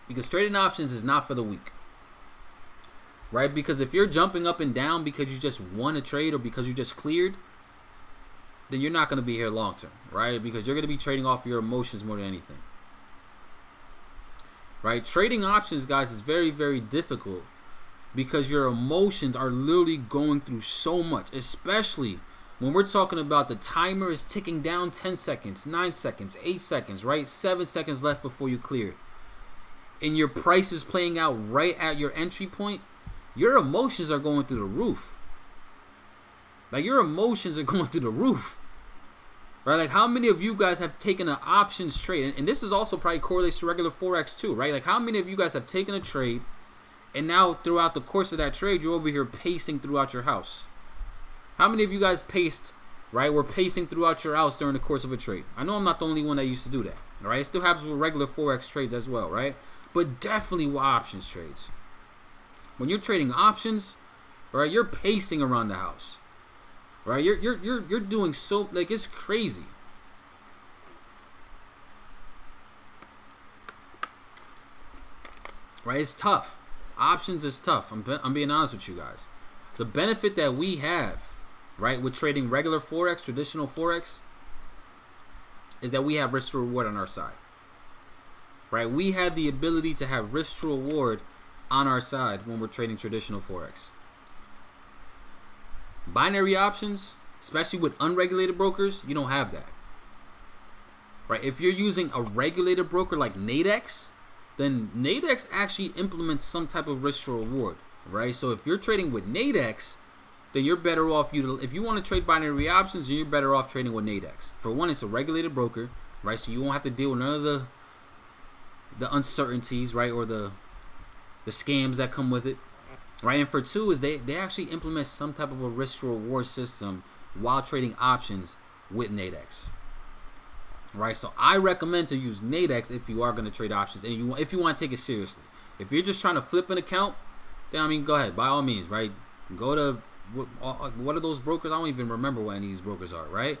Because trading options is not for the weak, right? Because if you're jumping up and down because you just won a trade or because you just cleared, then you're not going to be here long term, right? Because you're going to be trading off your emotions more than anything, right? Trading options, guys, is very, very difficult because your emotions are literally going through so much, especially when we're talking about the timer is ticking down 10 seconds, 9 seconds, 8 seconds, right? 7 seconds left before you clear. And your price is playing out right at your entry point. Your emotions are going through the roof. Like, your emotions are going through the roof, right? Like, how many of you guys have taken an options trade? And this is also probably correlates to regular Forex too, right? Like, how many of you guys have taken a trade and now throughout the course of that trade, you're over here pacing throughout your house? How many of you guys paced, right? Were pacing throughout your house during the course of a trade? I know I'm not the only one that used to do that, all right? It still happens with regular Forex trades as well, right? But definitely with options trades. When you're trading options, right, you're pacing around the house. Right, you're doing so, like, it's crazy. Right, it's tough. Options is tough. I'm being honest with you guys. The benefit that we have, right, with trading regular Forex, traditional Forex, is that we have risk to reward on our side. Right, we have the ability to have risk to reward on our side when we're trading traditional Forex. Binary options, especially with unregulated brokers, you don't have that, right? If you're using a regulated broker like Nadex, then Nadex actually implements some type of risk to reward, right? So if you're trading with Nadex, then you're better off. If you want to trade binary options, then you're better off trading with Nadex. For one, it's a regulated broker, right? So you won't have to deal with none of the uncertainties, right, or the scams that come with it, right? And for two is they actually implement some type of a risk reward system while trading options with Nadex, right? So I recommend to use Nadex if you are going to trade options and if you want to take it seriously. If you're just trying to flip an account, then I mean, go ahead, by all means, right? Go to what are those brokers? I don't even remember what any of these brokers are, right?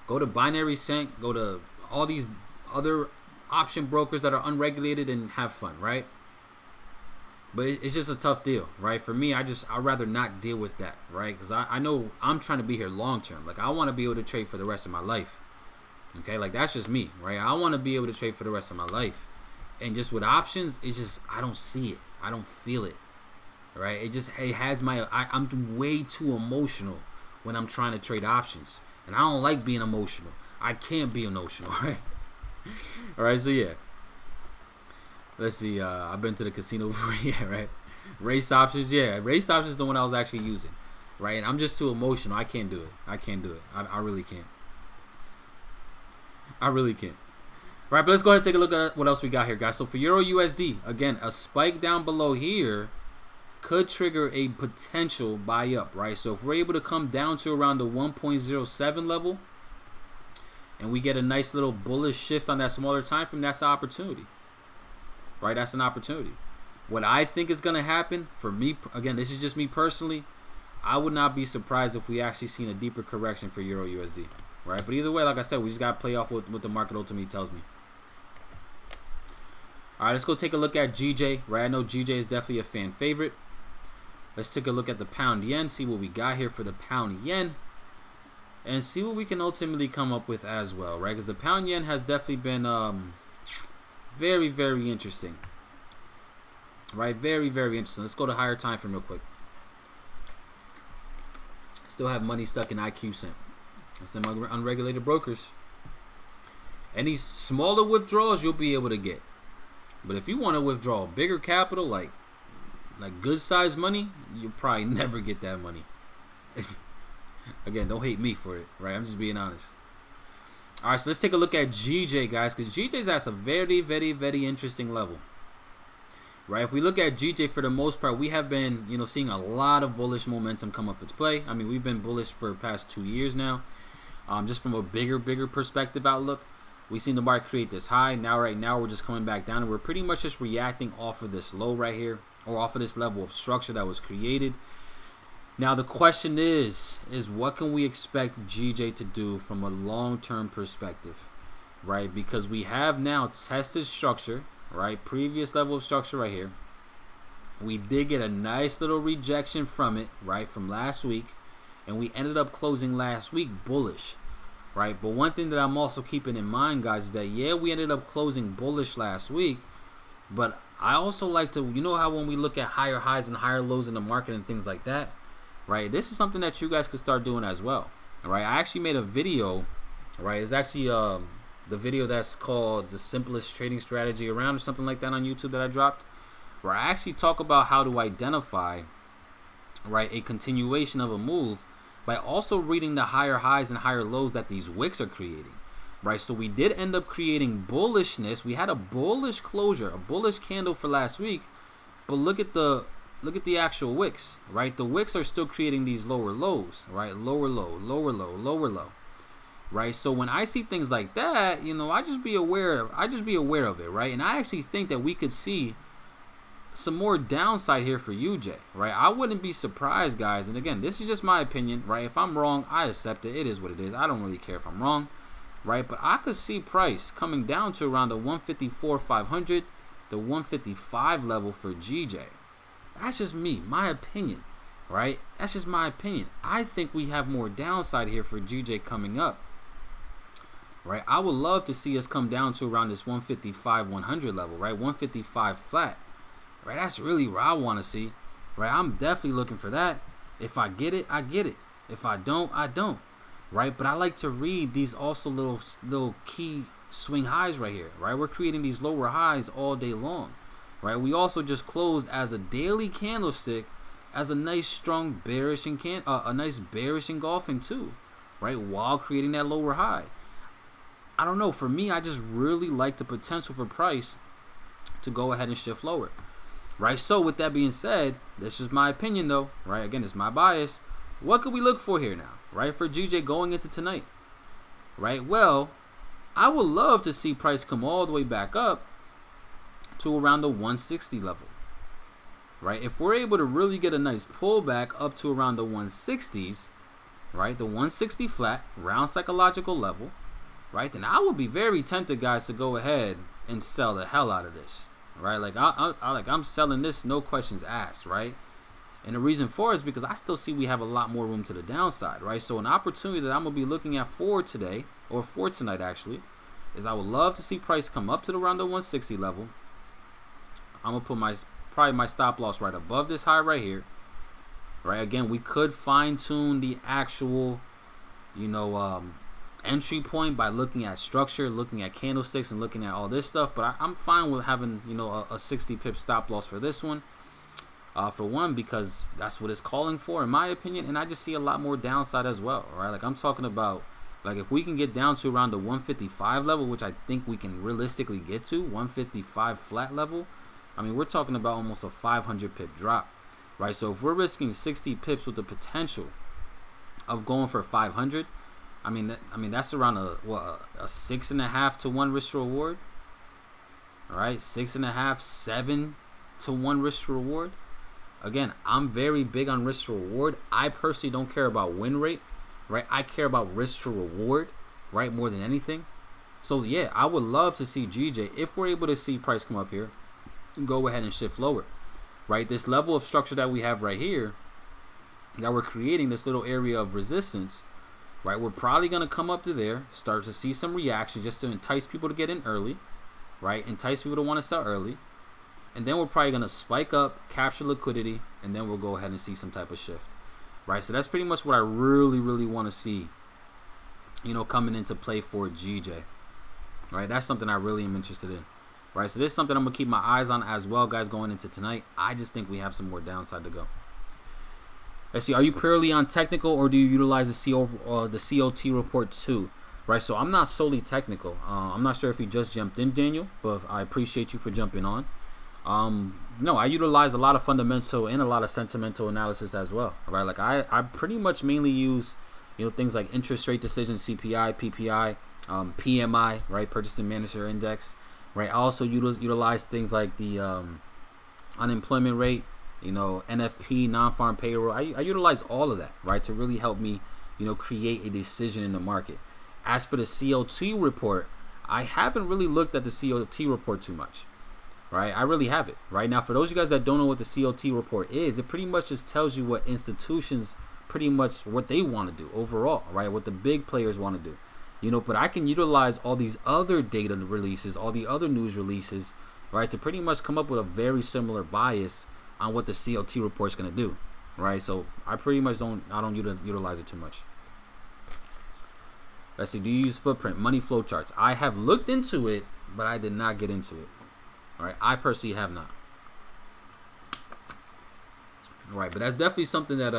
Go to Binary Sync, go to all these other option brokers that are unregulated and have fun, right? But it's just a tough deal, right? For me, I'd rather not deal with that, right? Because I know I'm trying to be here long term. Like, I want to be able to trade for the rest of my life. Okay, like that's just me, right? I want to be able to trade for the rest of my life. And just with options, it's just, I don't see it. I don't feel it, right? It has I'm way too emotional when I'm trying to trade options. And I don't like being emotional. I can't be emotional, right? All right, so yeah. Let's see, I've been to the casino before, yeah, right? Race options, yeah. Race options is the one I was actually using, right? And I'm just too emotional. I can't do it. I really can't. I really can't. All right, but let's go ahead and take a look at what else we got here, guys. So for EURUSD, again, a spike down below here could trigger a potential buy up, right? So if we're able to come down to around the 1.07 level and we get a nice little bullish shift on that smaller time frame, that's an opportunity. Right, that's an opportunity. What I think is going to happen, for me, again, this is just me personally, I would not be surprised if we actually seen a deeper correction for EURUSD. Right, but either way, like I said, we just got to play off what the market ultimately tells me. All right, let's go take a look at GJ. Right, I know GJ is definitely a fan favorite. Let's take a look at the pound yen, see what we got here for the pound yen, and see what we can ultimately come up with as well. Right, because the pound yen has definitely been very, very interesting. Right, very, very interesting. Let's go to higher time frame real quick. Still have money stuck in IQ Cent. That's them unregulated brokers. Any smaller withdrawals you'll be able to get. But if you want to withdraw bigger capital, like good sized money, you'll probably never get that money. Again, don't hate me for it, right? I'm just being honest. All right, so let's take a look at GJ, guys, because GJ's at a very, very, very interesting level. Right, if we look at GJ, for the most part, we have been, seeing a lot of bullish momentum come up into play. I mean, we've been bullish for the past 2 years now. Just from a bigger perspective outlook, we've seen the market create this high. Right now, we're just coming back down, and we're pretty much just reacting off of this low right here, or off of this level of structure that was created. Now, the question is what can we expect GJ to do from a long-term perspective, right? Because we have now tested structure, right? Previous level of structure right here. We did get a nice little rejection from it, right, from last week, and we ended up closing last week bullish, right? But one thing that I'm also keeping in mind, guys, is that, yeah, we ended up closing bullish last week, but I also like to, how when we look at higher highs and higher lows in the market and things like that, right, this is something that you guys could start doing as well. All right, I actually made a video, right? It's actually the video that's called The Simplest Trading Strategy Around, or something like that, on YouTube that I dropped, where I actually talk about how to identify, right, a continuation of a move by also reading the higher highs and higher lows that these wicks are creating, right? So we did end up creating bullishness. We had a bullish closure, a bullish candle for last week, but look at the actual wicks, right? The wicks are still creating these lower lows, right? Lower low, lower low, lower low, right? So when I see things like that, I just be aware of it, right? And I actually think that we could see some more downside here for UJ, right? I wouldn't be surprised, guys. And again, this is just my opinion, right? If I'm wrong, I accept it. It is what it is. I don't really care if I'm wrong, right? But I could see price coming down to around the 154,500, the 155 level for GJ. That's just me, my opinion, right? That's just my opinion. I think we have more downside here for GJ coming up, right? I would love to see us come down to around this 155, 100 level, right? 155 flat, right? That's really what I want to see, right? I'm definitely looking for that. If I get it, I get it. If I don't, I don't, right? But I like to read these also little key swing highs right here, right? We're creating these lower highs all day long, right? We also just closed as a daily candlestick as a nice strong bearish and a nice bearish engulfing too, right? While creating that lower high. I don't know. For me, I just really like the potential for price to go ahead and shift lower, right? So with that being said, this is my opinion though, right? Again, it's my bias. What could we look for here now, right? For GJ going into tonight, right? Well, I would love to see price come all the way back up to around the 160 level, right? If we're able to really get a nice pullback up to around the 160s, right? The 160 flat, round psychological level, right? Then I would be very tempted, guys, to go ahead and sell the hell out of this, right? Like I'm selling this, no questions asked, right? And the reason for it is because I still see we have a lot more room to the downside, right? So an opportunity that I'm gonna be looking at for today, or for tonight actually, is I would love to see price come up to around the 160 level. I'm gonna put probably my stop loss right above this high right here, right? Again, we could fine tune the actual, entry point by looking at structure, looking at candlesticks, and looking at all this stuff. But I'm fine with having a 60 pip stop loss for this one, for one, because that's what it's calling for in my opinion. And I just see a lot more downside as well, right? Like I'm talking about, like if we can get down to around the 155 level, which I think we can realistically get to 155 flat level, I mean we're talking about almost a 500 pip drop, right? So if we're risking 60 pips with the potential of going for 500, I mean that's around a 6.5 to 1 risk to reward. All right, 6.5, 7 to 1 risk to reward. Again, I'm very big on risk to reward. I personally don't care about win rate, right? I care about risk to reward, right, more than anything. So yeah, I would love to see GJ, if we're able to see price come up here, go ahead and shift lower, right? This level of structure that we have right here, that we're creating, this little area of resistance, right? We're probably going to come up to there, start to see some reaction just to entice people to get in early, right? Entice people to want to sell early. And then we're probably going to spike up, capture liquidity, and then we'll go ahead and see some type of shift, right? So that's pretty much what I really, really want to see, coming into play for GJ, right? That's something I really am interested in, right? So this is something I'm going to keep my eyes on as well, guys, going into tonight. I just think we have some more downside to go. Let's see, are you purely on technical, or do you utilize the COT report too? Right, so I'm not solely technical. I'm not sure if you just jumped in, Daniel, but I appreciate you for jumping on. No, I utilize a lot of fundamental and a lot of sentimental analysis as well. Right, like I pretty much mainly use things like interest rate decision, CPI, PPI, PMI, right, Purchasing Manager Index. Right, I also utilize things like the unemployment rate, NFP, non-farm payroll. I utilize all of that, right, to really help me, create a decision in the market. As for the COT report, I haven't really looked at the COT report too much, right? I really haven't. Right now, for those of you guys that don't know what the COT report is, it pretty much just tells you what institutions, pretty much what they want to do overall, right? What the big players want to do, but I can utilize all these other data releases, all the other news releases, right, to pretty much come up with a very similar bias on what the COT report is going to do, right? So I pretty much don't utilize it too much. Let's see, do you use footprint, money flow charts? I have looked into it, but I did not get into it. All right, I personally have not. All right, but that's definitely something that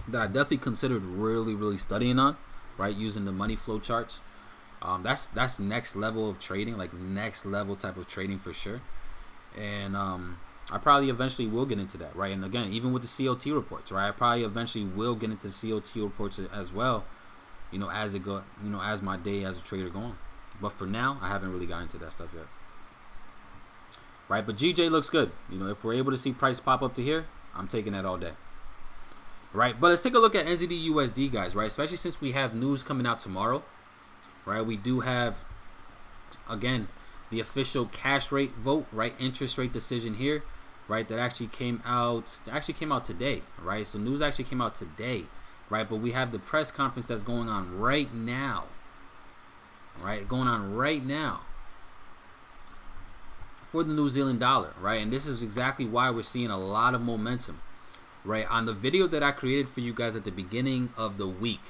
that I definitely considered really studying on, right? Using the money flow charts. That's next level of trading, like next level type of trading for sure. And I probably eventually will get into that, right? And again, even with the COT reports, right? I probably eventually will get into the COT reports as well, as it go, as my day as a trader go on. But for now, I haven't really got into that stuff yet. Right, but GJ looks good. If we're able to see price pop up to here, I'm taking that all day. Right, but let's take a look at NZD USD, guys, right? Especially since we have news coming out tomorrow, right? We do have, again, the official cash rate vote, right? Interest rate decision here, right? That actually came out. Today, right? So news actually came out today, right? But we have the press conference that's going on right now, right? Going on right now for the New Zealand dollar, right? And this is exactly why we're seeing a lot of momentum, right? On the video that I created for you guys at the beginning of the week,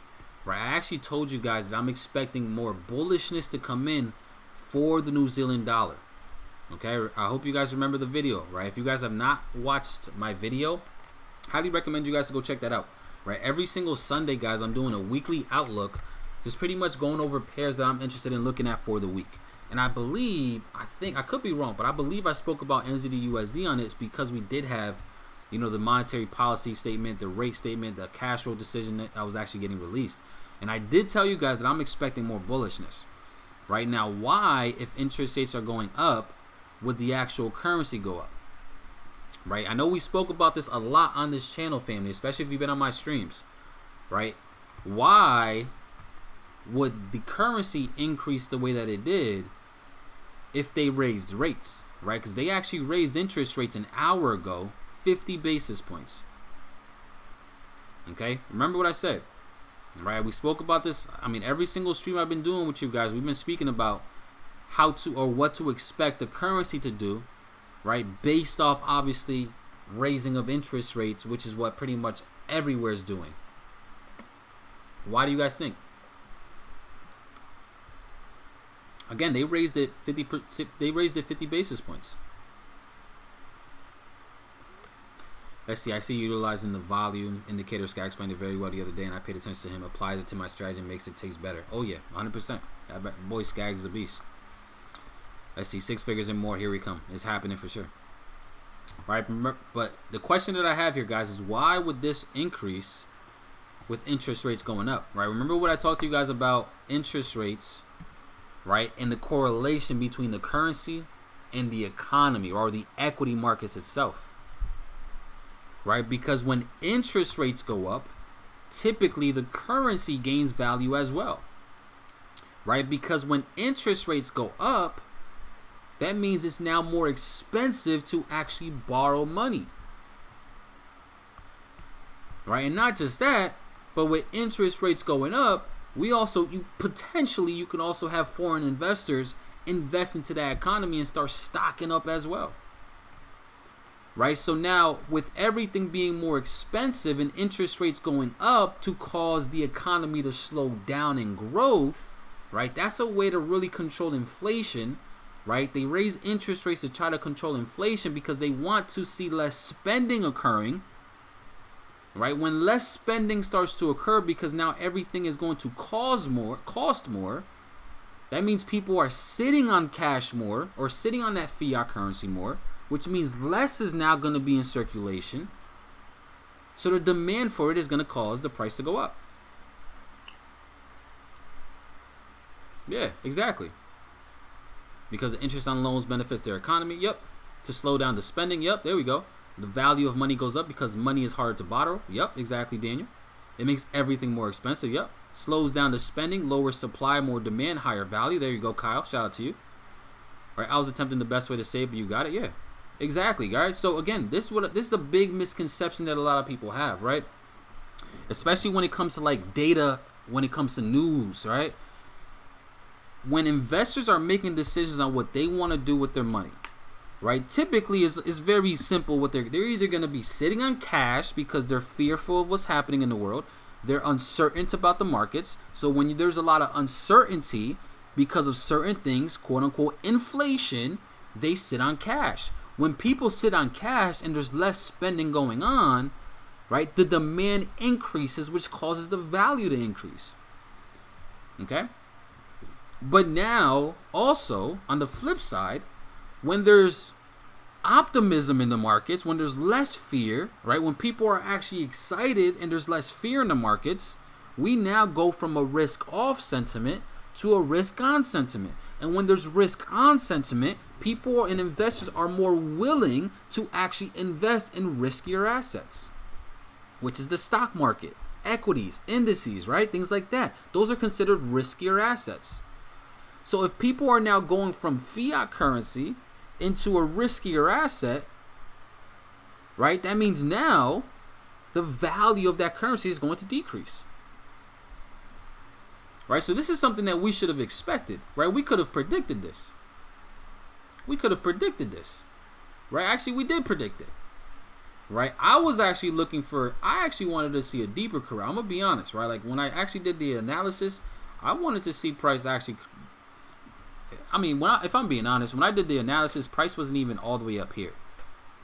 right? I actually told you guys that I'm expecting more bullishness to come in for the New Zealand dollar, Okay, I hope you guys remember the video, right? If you guys have not watched my video, highly recommend you guys to go check that out, right? Every single Sunday, guys, I'm doing a weekly outlook, just pretty much going over pairs that I'm interested in looking at for the week. And I believe, I think, I could be wrong, but I believe I spoke about USD on it because we did have, you know, the monetary policy statement, the rate statement, the cash flow decision that was actually getting released. And I did tell you guys that I'm expecting more bullishness. Right now, why, if interest rates are going up, would the actual currency go up? Right? I know we spoke about this a lot on this channel, family, especially if you've been on my streams. Right? Why would the currency increase the way that it did if they raised rates? Right? Because they actually raised interest rates an hour ago, 50 basis points. Okay? Remember what I said. Right? We spoke about this. I mean, every single stream I've been doing with you guys, we've been speaking about how to or what to expect the currency to do, right? Based off, obviously, raising of interest rates, which is what pretty much everywhere is doing. Why do you guys think? Again, they raised it 50 basis points. Let's see. I see you utilizing the volume indicator. Skag explained it very well the other day, and I paid attention to him. Applied it to my strategy and makes it taste better. Oh yeah, 100%. Boy, Skag's a beast. Let's see, 6 figures and more. Here we come. It's happening for sure. Right, but the question that I have here, guys, is why would this increase with interest rates going up? Right. Remember what I talked to you guys about interest rates, right, and the correlation between the currency and the economy or the equity markets itself. Right, because when interest rates go up, typically the currency gains value as well. Right, because when interest rates go up, that means it's now more expensive to actually borrow money. Right, and not just that, but with interest rates going up, you can also have foreign investors invest into that economy and start stocking up as well. Right, so now with everything being more expensive and interest rates going up to cause the economy to slow down in growth, right? That's a way to really control inflation. Right? They raise interest rates to try to control inflation because they want to see less spending occurring. Right? When less spending starts to occur because now everything is going to cost more, that means people are sitting on cash more or sitting on that fiat currency more, which means less is now going to be in circulation. So the demand for it is going to cause the price to go up. Yeah, exactly. Because the interest on loans benefits their economy. Yep. To slow down the spending. Yep. There we go. The value of money goes up because money is harder to borrow. Yep. Exactly, Daniel. It makes everything more expensive. Yep. Slows down the spending. Lower supply. More demand. Higher value. There you go, Kyle. Shout out to you. All right. I was attempting the best way to say it, but you got it. Yeah. Exactly, guys. So again, this is a big misconception that a lot of people have, right? Especially when it comes to like data, when it comes to news, right? When investors are making decisions on what they want to do with their money, right? Typically, it's very simple. What they're either going to be sitting on cash because they're fearful of what's happening in the world. They're uncertain about the markets. So when there's a lot of uncertainty because of certain things, quote unquote, inflation, they sit on cash. When people sit on cash and there's less spending going on, right, the demand increases, which causes the value to increase. Okay? But now, also, on the flip side, when there's optimism in the markets, when there's less fear, right? When people are actually excited and there's less fear in the markets, we now go from a risk-off sentiment to a risk-on sentiment. And when there's risk-on sentiment, people and investors are more willing to actually invest in riskier assets, which is the stock market, equities, indices, right? Things like that. Those are considered riskier assets. So if people are now going from fiat currency into a riskier asset, right, that means now the value of that currency is going to decrease. Right, so this is something that we should have expected, right? We could have predicted this. Right? Actually, we did predict it. Right? I actually wanted to see a deeper correction. I'm going to be honest, right? Like when I actually did the analysis, I wanted to see price actually, I mean, if I'm being honest, when I did the analysis, price wasn't even all the way up here,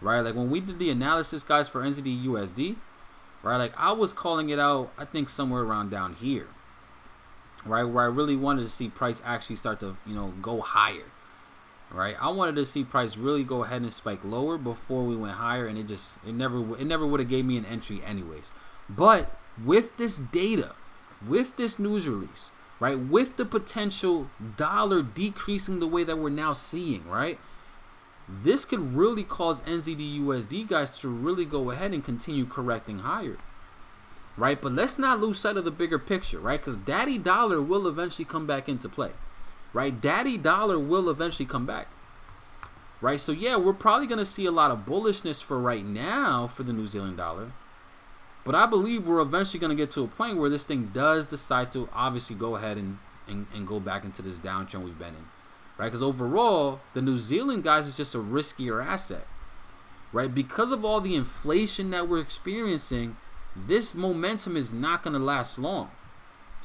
right? Like when we did the analysis, guys, for NZD USD, right? Like I was calling it out, I think somewhere around down here, right? Where I really wanted to see price actually start to, you know, go higher, right? I wanted to see price really go ahead and spike lower before we went higher, and it never would have gave me an entry anyways. But with this data, with this news release, right, with the potential dollar decreasing the way that we're now seeing, right, this could really cause NZD USD, guys, to really go ahead and continue correcting higher, right? But let's not lose sight of the bigger picture, right? Because daddy dollar will eventually come back into play, right? Daddy dollar will eventually come back, right? So yeah, we're probably going to see a lot of bullishness for right now for the New Zealand dollar. But I believe we're eventually going to get to a point where this thing does decide to obviously go ahead and go back into this downtrend we've been in, right? Because overall, the New Zealand, guys, is just a riskier asset, right? Because of all the inflation that we're experiencing, this momentum is not going to last long.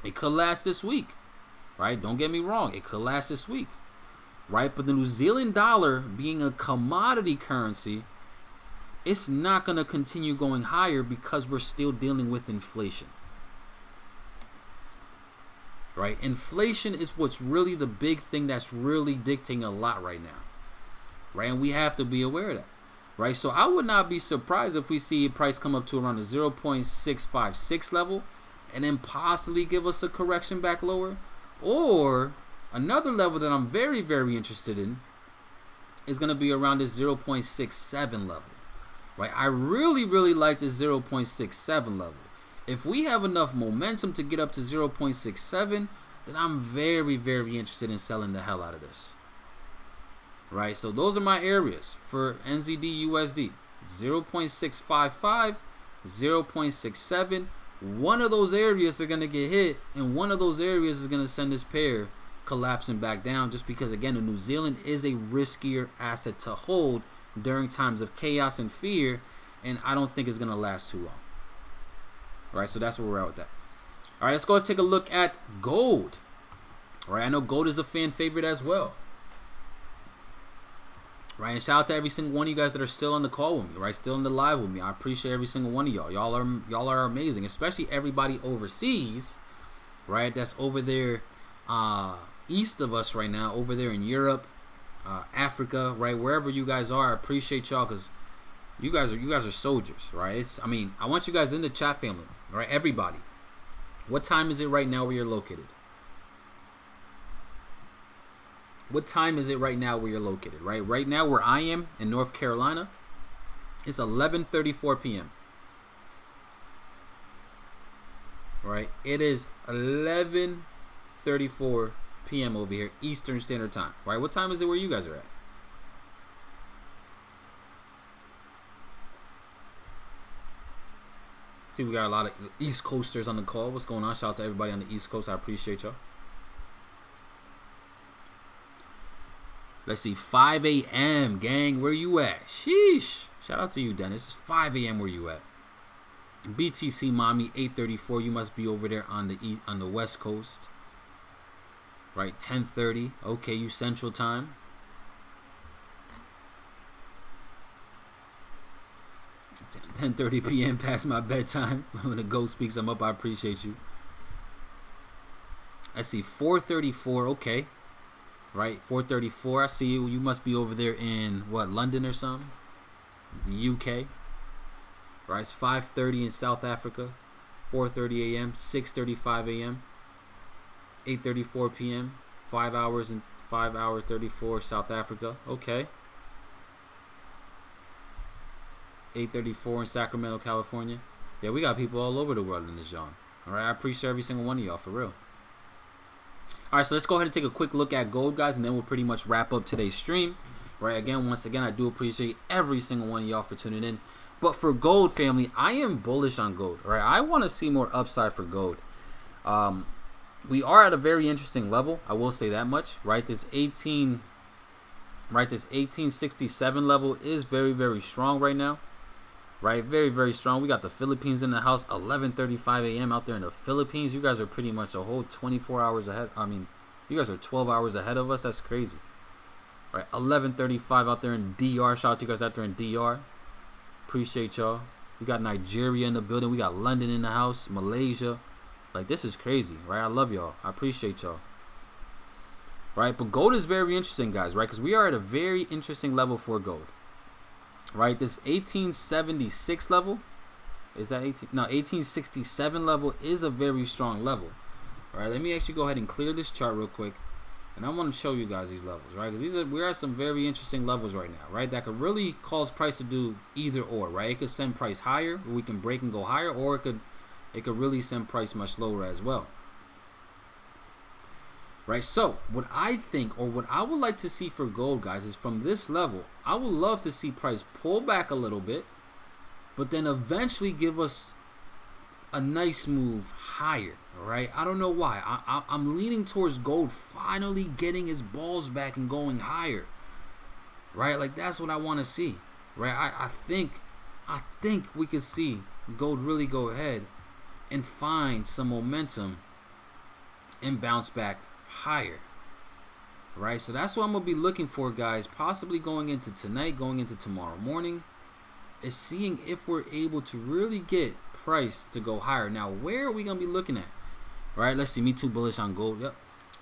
It could last this week, right? Don't get me wrong. It could last this week, right? But the New Zealand dollar being a commodity currency, it's not going to continue going higher because we're still dealing with inflation, right? Inflation is what's really the big thing that's really dictating a lot right now, right? And we have to be aware of that, right? So I would not be surprised if we see a price come up to around the 0.656 level and then possibly give us a correction back lower. Or another level that I'm very, very interested in is going to be around this 0.67 level. Right, I really, really like this 0.67 level. If we have enough momentum to get up to 0.67, then I'm very, very interested in selling the hell out of this. Right, so those are my areas for NZD USD. 0.655, 0.67. One of those areas are going to get hit, and one of those areas is going to send this pair collapsing back down, just because, again, the New Zealand is a riskier asset to hold during times of chaos and fear, and I don't think it's going to last too long. All right, so that's where we're at with that. All right, let's go and take a look at gold. All right, I know gold is a fan favorite as well. Right, and shout out to every single one of you guys that are still on the call with me, right? Still in the live with me. I appreciate every single one of y'all. Y'all are amazing, especially everybody overseas, right? That's over there east of us right now, over there in Europe, Africa, right? Wherever you guys are, I appreciate y'all, because you guys are soldiers, right? I mean, I want you guys in the chat family, right? Everybody. What time is it right now where you're located? What time is it right now where you're located, right? Right now where I am in North Carolina, it's 11:34 p.m. Right? It is 11:34 p.m. over here, Eastern Standard Time. Right? What time is it where you guys are at? See, we got a lot of East Coasters on the call. What's going on? Shout out to everybody on the East Coast. I appreciate y'all. Let's see, 5 a.m. gang, where you at? Sheesh. Shout out to you, Dennis. It's 5 a.m. where you at? BTC mommy, 8:34. You must be over there on the West Coast, right? 10:30. Okay, you Central Time. 10:30 p.m. past my bedtime. When the ghost speaks, I'm up. I appreciate you. I see 4:34. Okay. Right, 4:34. I see you. You must be over there in what, London or something? The UK. Right, it's 5:30 in South Africa. 4:30 a.m. 6:35 a.m. 8:34 p.m. 5 hours and 5 hour 34 South Africa. Okay. 8:34 in Sacramento, California. Yeah, we got people all over the world in this genre. All right, I appreciate every single one of y'all, for real. All right, so let's go ahead and take a quick look at gold, guys, and then we'll pretty much wrap up today's stream. Right, once again, I do appreciate every single one of y'all for tuning in. But for gold, family, I am bullish on gold. Right, I want to see more upside for gold. We are at a very interesting level. I will say that much. Right, this 1867 level is very, very strong right now. Right, very, very strong. We got the Philippines in the house, 11:35 a.m. out there in the Philippines. You guys are pretty much a whole 24 hours ahead. I mean, You guys are 12 hours ahead of us. That's crazy. Right, 11:35 out there in DR. Shout out to you guys out there in DR. Appreciate y'all. We got Nigeria in the building. We got London in the house. Malaysia. Like, this is crazy, right? I love y'all. I appreciate y'all. Right, but gold is very interesting, guys, right? Because we are at a very interesting level for gold. Right, this 1876 level, is that 1867 level is a very strong level. Right, let me actually go ahead and clear this chart real quick. And I want to show you guys these levels, right? Because we're at some very interesting levels right now, right? That could really cause price to do either or, right? It could send price higher, we can break and go higher, or it could really send price much lower as well. Right, so what I think, or what I would like to see for gold, guys, is from this level, I would love to see price pull back a little bit, but then eventually give us a nice move higher, right? I don't know why. I'm leaning towards gold finally getting his balls back and going higher, right? Like, that's what I want to see, right? I think we could see gold really go ahead and find some momentum and bounce back higher, right? So that's what I'm gonna be looking for, guys, possibly going into tonight, going into tomorrow morning, is seeing if we're able to really get price to go higher. Now, where are we gonna be looking at? Right, let's see. Me too bullish on gold. Yep.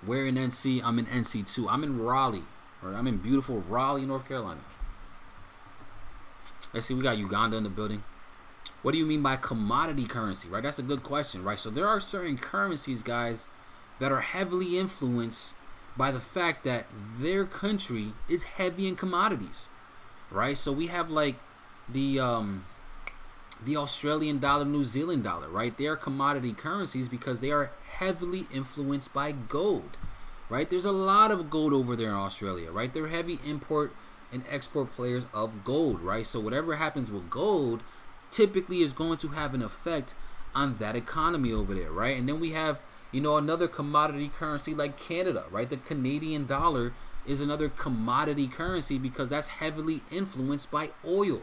Where in NC? I'm in NC2. I'm in Raleigh, or I'm in beautiful Raleigh, North Carolina. Let's see. We got Uganda in the building. What do you mean by commodity currency? Right, that's a good question, right? So there are certain currencies, guys, that are heavily influenced by the fact that their country is heavy in commodities, right? So we have like the Australian dollar, New Zealand dollar, right? They are commodity currencies because they are heavily influenced by gold, right? There's a lot of gold over there in Australia, right? They're heavy import and export players of gold, right? So whatever happens with gold typically is going to have an effect on that economy over there, right? And then we have, you know, another commodity currency like Canada, right? The Canadian dollar is another commodity currency because that's heavily influenced by oil,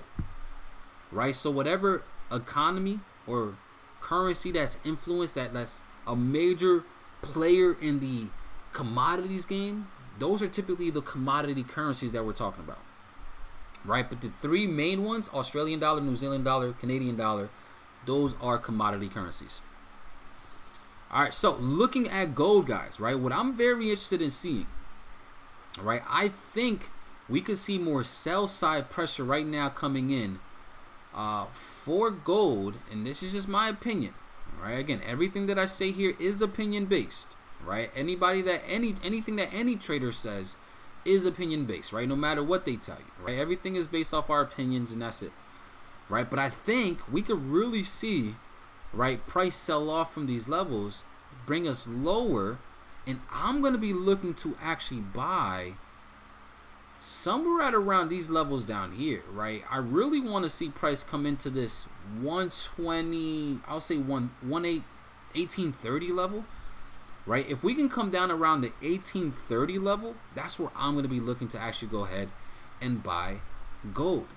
right? So whatever economy or currency that's influenced, that's a major player in the commodities game, those are typically the commodity currencies that we're talking about, right? But the three main ones, Australian dollar, New Zealand dollar, Canadian dollar, those are commodity currencies. All right, so looking at gold, guys, right, what I'm very interested in seeing, right, I think we could see more sell side pressure right now coming in for gold, and this is just my opinion, right? Again, everything that I say here is opinion based, right? Anything that any trader says is opinion based, right? No matter what they tell you, right? Everything is based off our opinions, and that's it, right? But I think we could really see, right, price sell off from these levels, bring us lower, and I'm going to be looking to actually buy somewhere at around these levels down here, right? I really want to see price come into this 120, I'll say 1830 level, right? If we can come down around the 1830 level, that's where I'm going to be looking to actually go ahead and buy gold.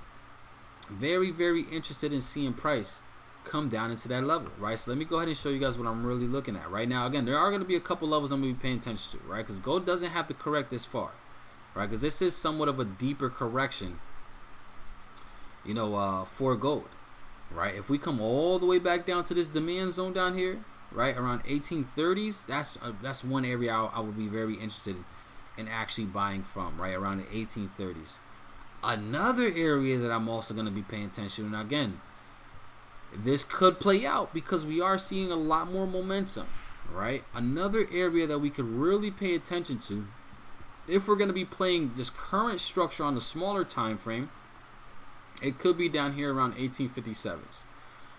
Very, very interested in seeing price come down into that level, right? So let me go ahead and show you guys what I'm really looking at right now. Again, there are going to be a couple levels I'm going to be paying attention to, right? Because gold doesn't have to correct this far, right? Because this is somewhat of a deeper correction, you know, for gold, right? If we come all the way back down to this demand zone down here, right, around 1830s, that's one area I would be very interested in actually buying from, right, around the 1830s. Another area that I'm also going to be paying attention to, and again, this could play out because we are seeing a lot more momentum, right? Another area that we could really pay attention to, if we're going to be playing this current structure on the smaller time frame, it could be down here around 1857s,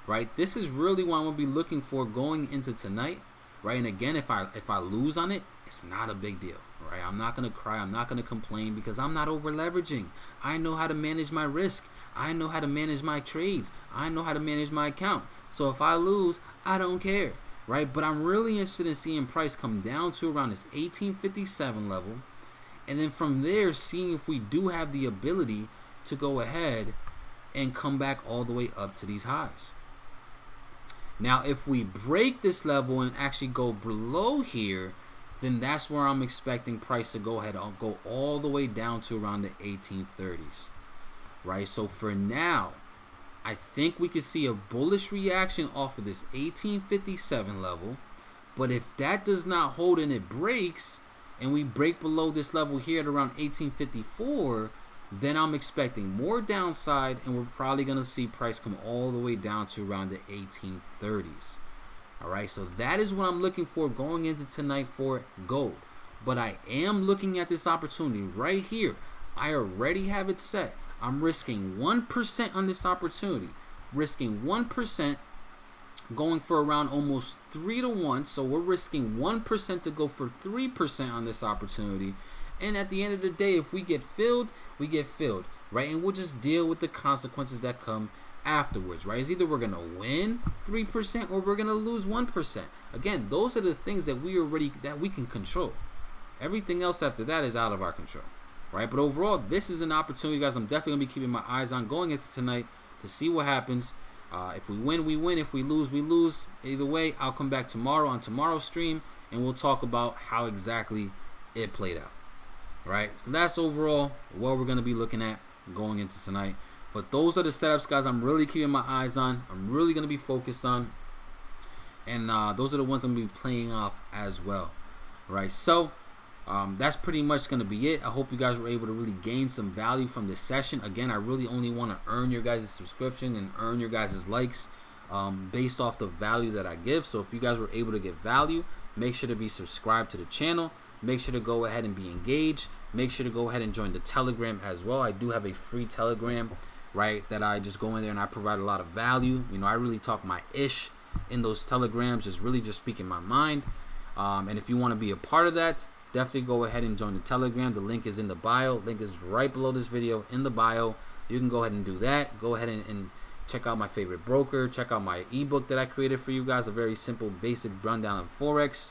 right? This is really what I'm going to be looking for going into tonight, right? And again, if I lose on it, it's not a big deal, right? I'm not going to cry. I'm not going to complain because I'm not over leveraging. I know how to manage my risk. I know how to manage my trades. I know how to manage my account. So if I lose, I don't care, right? But I'm really interested in seeing price come down to around this 1857 level. And then from there, seeing if we do have the ability to go ahead and come back all the way up to these highs. Now, if we break this level and actually go below here, then that's where I'm expecting price to go ahead and go all the way down to around the 1830s, right? So for now, I think we could see a bullish reaction off of this 1857 level, but if that does not hold and it breaks, and we break below this level here at around 1854, then I'm expecting more downside, and we're probably going to see price come all the way down to around the 1830s. All right, so that is what I'm looking for going into tonight for gold. But I am looking at this opportunity right here. I already have it set. I'm risking 1% on this opportunity. Risking 1%, going for around almost 3 to 1. So we're risking 1% to go for 3% on this opportunity. And at the end of the day, if we get filled, we get filled, right? And we'll just deal with the consequences that come afterwards, right? It's either we're gonna win 3% or we're gonna lose 1%. Again, those are the things that we can control. Everything else after that is out of our control, right? But overall, this is an opportunity, guys. I'm definitely gonna be keeping my eyes on going into tonight to see what happens. If we win, we win. If we lose, we lose. Either way, I'll come back tomorrow on tomorrow's stream, and we'll talk about how exactly it played out. Right? So that's overall what we're gonna be looking at going into tonight. But those are the setups, guys, I'm really keeping my eyes on. I'm really going to be focused on. And those are the ones I'm going to be playing off as well. Right, so that's pretty much going to be it. I hope you guys were able to really gain some value from this session. Again, I really only want to earn your guys' subscription and earn your guys' likes based off the value that I give. So if you guys were able to get value, make sure to be subscribed to the channel. Make sure to go ahead and be engaged. Make sure to go ahead and join the Telegram as well. I do have a free Telegram, right, that I just go in there and I provide a lot of value. You know, I really talk my ish in those Telegrams, just really just speaking my mind. And if you want to be a part of that, definitely go ahead and join the Telegram. The link is in the bio. Link is right below this video in the bio. You can go ahead and do that. Go ahead and check out my favorite broker. Check out my ebook that I created for you guys, a very simple, basic rundown of Forex,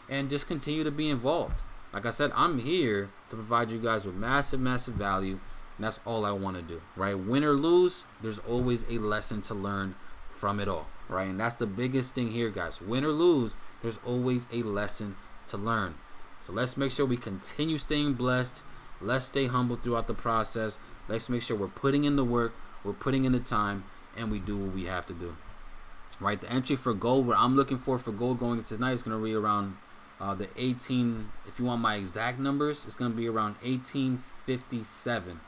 and just continue to be involved. Like I said, I'm here to provide you guys with massive, massive value. And that's all I want to do, right? Win or lose, there's always a lesson to learn from it all, right? And that's the biggest thing here, guys. Win or lose, there's always a lesson to learn. So let's make sure we continue staying blessed. Let's stay humble throughout the process. Let's make sure we're putting in the work, we're putting in the time, and we do what we have to do, right? The entry for gold, what I'm looking for gold going into tonight is going to be around the 18, if you want my exact numbers, it's going to be around 1857.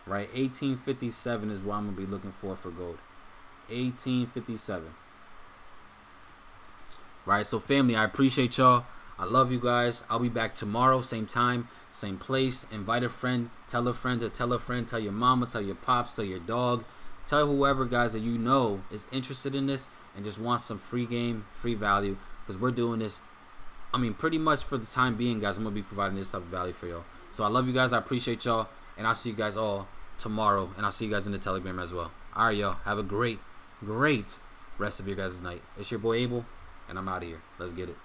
Right, 1857 is what I'm gonna be looking for gold. 1857. Right, so family, I appreciate y'all. I love you guys. I'll be back tomorrow, same time, same place. Invite a friend, tell a friend to tell a friend, tell your mama, tell your pops, tell your dog, tell whoever, guys, that you know is interested in this and just wants some free game, free value, because we're doing this. I mean, pretty much for the time being, guys, I'm gonna be providing this type of value for y'all. So I love you guys. I appreciate y'all, and I'll see you guys all tomorrow, and I'll see you guys in the Telegram as well. All right, y'all, have a great rest of your guys' night. It's your boy Abel, and I'm out of here. Let's get it.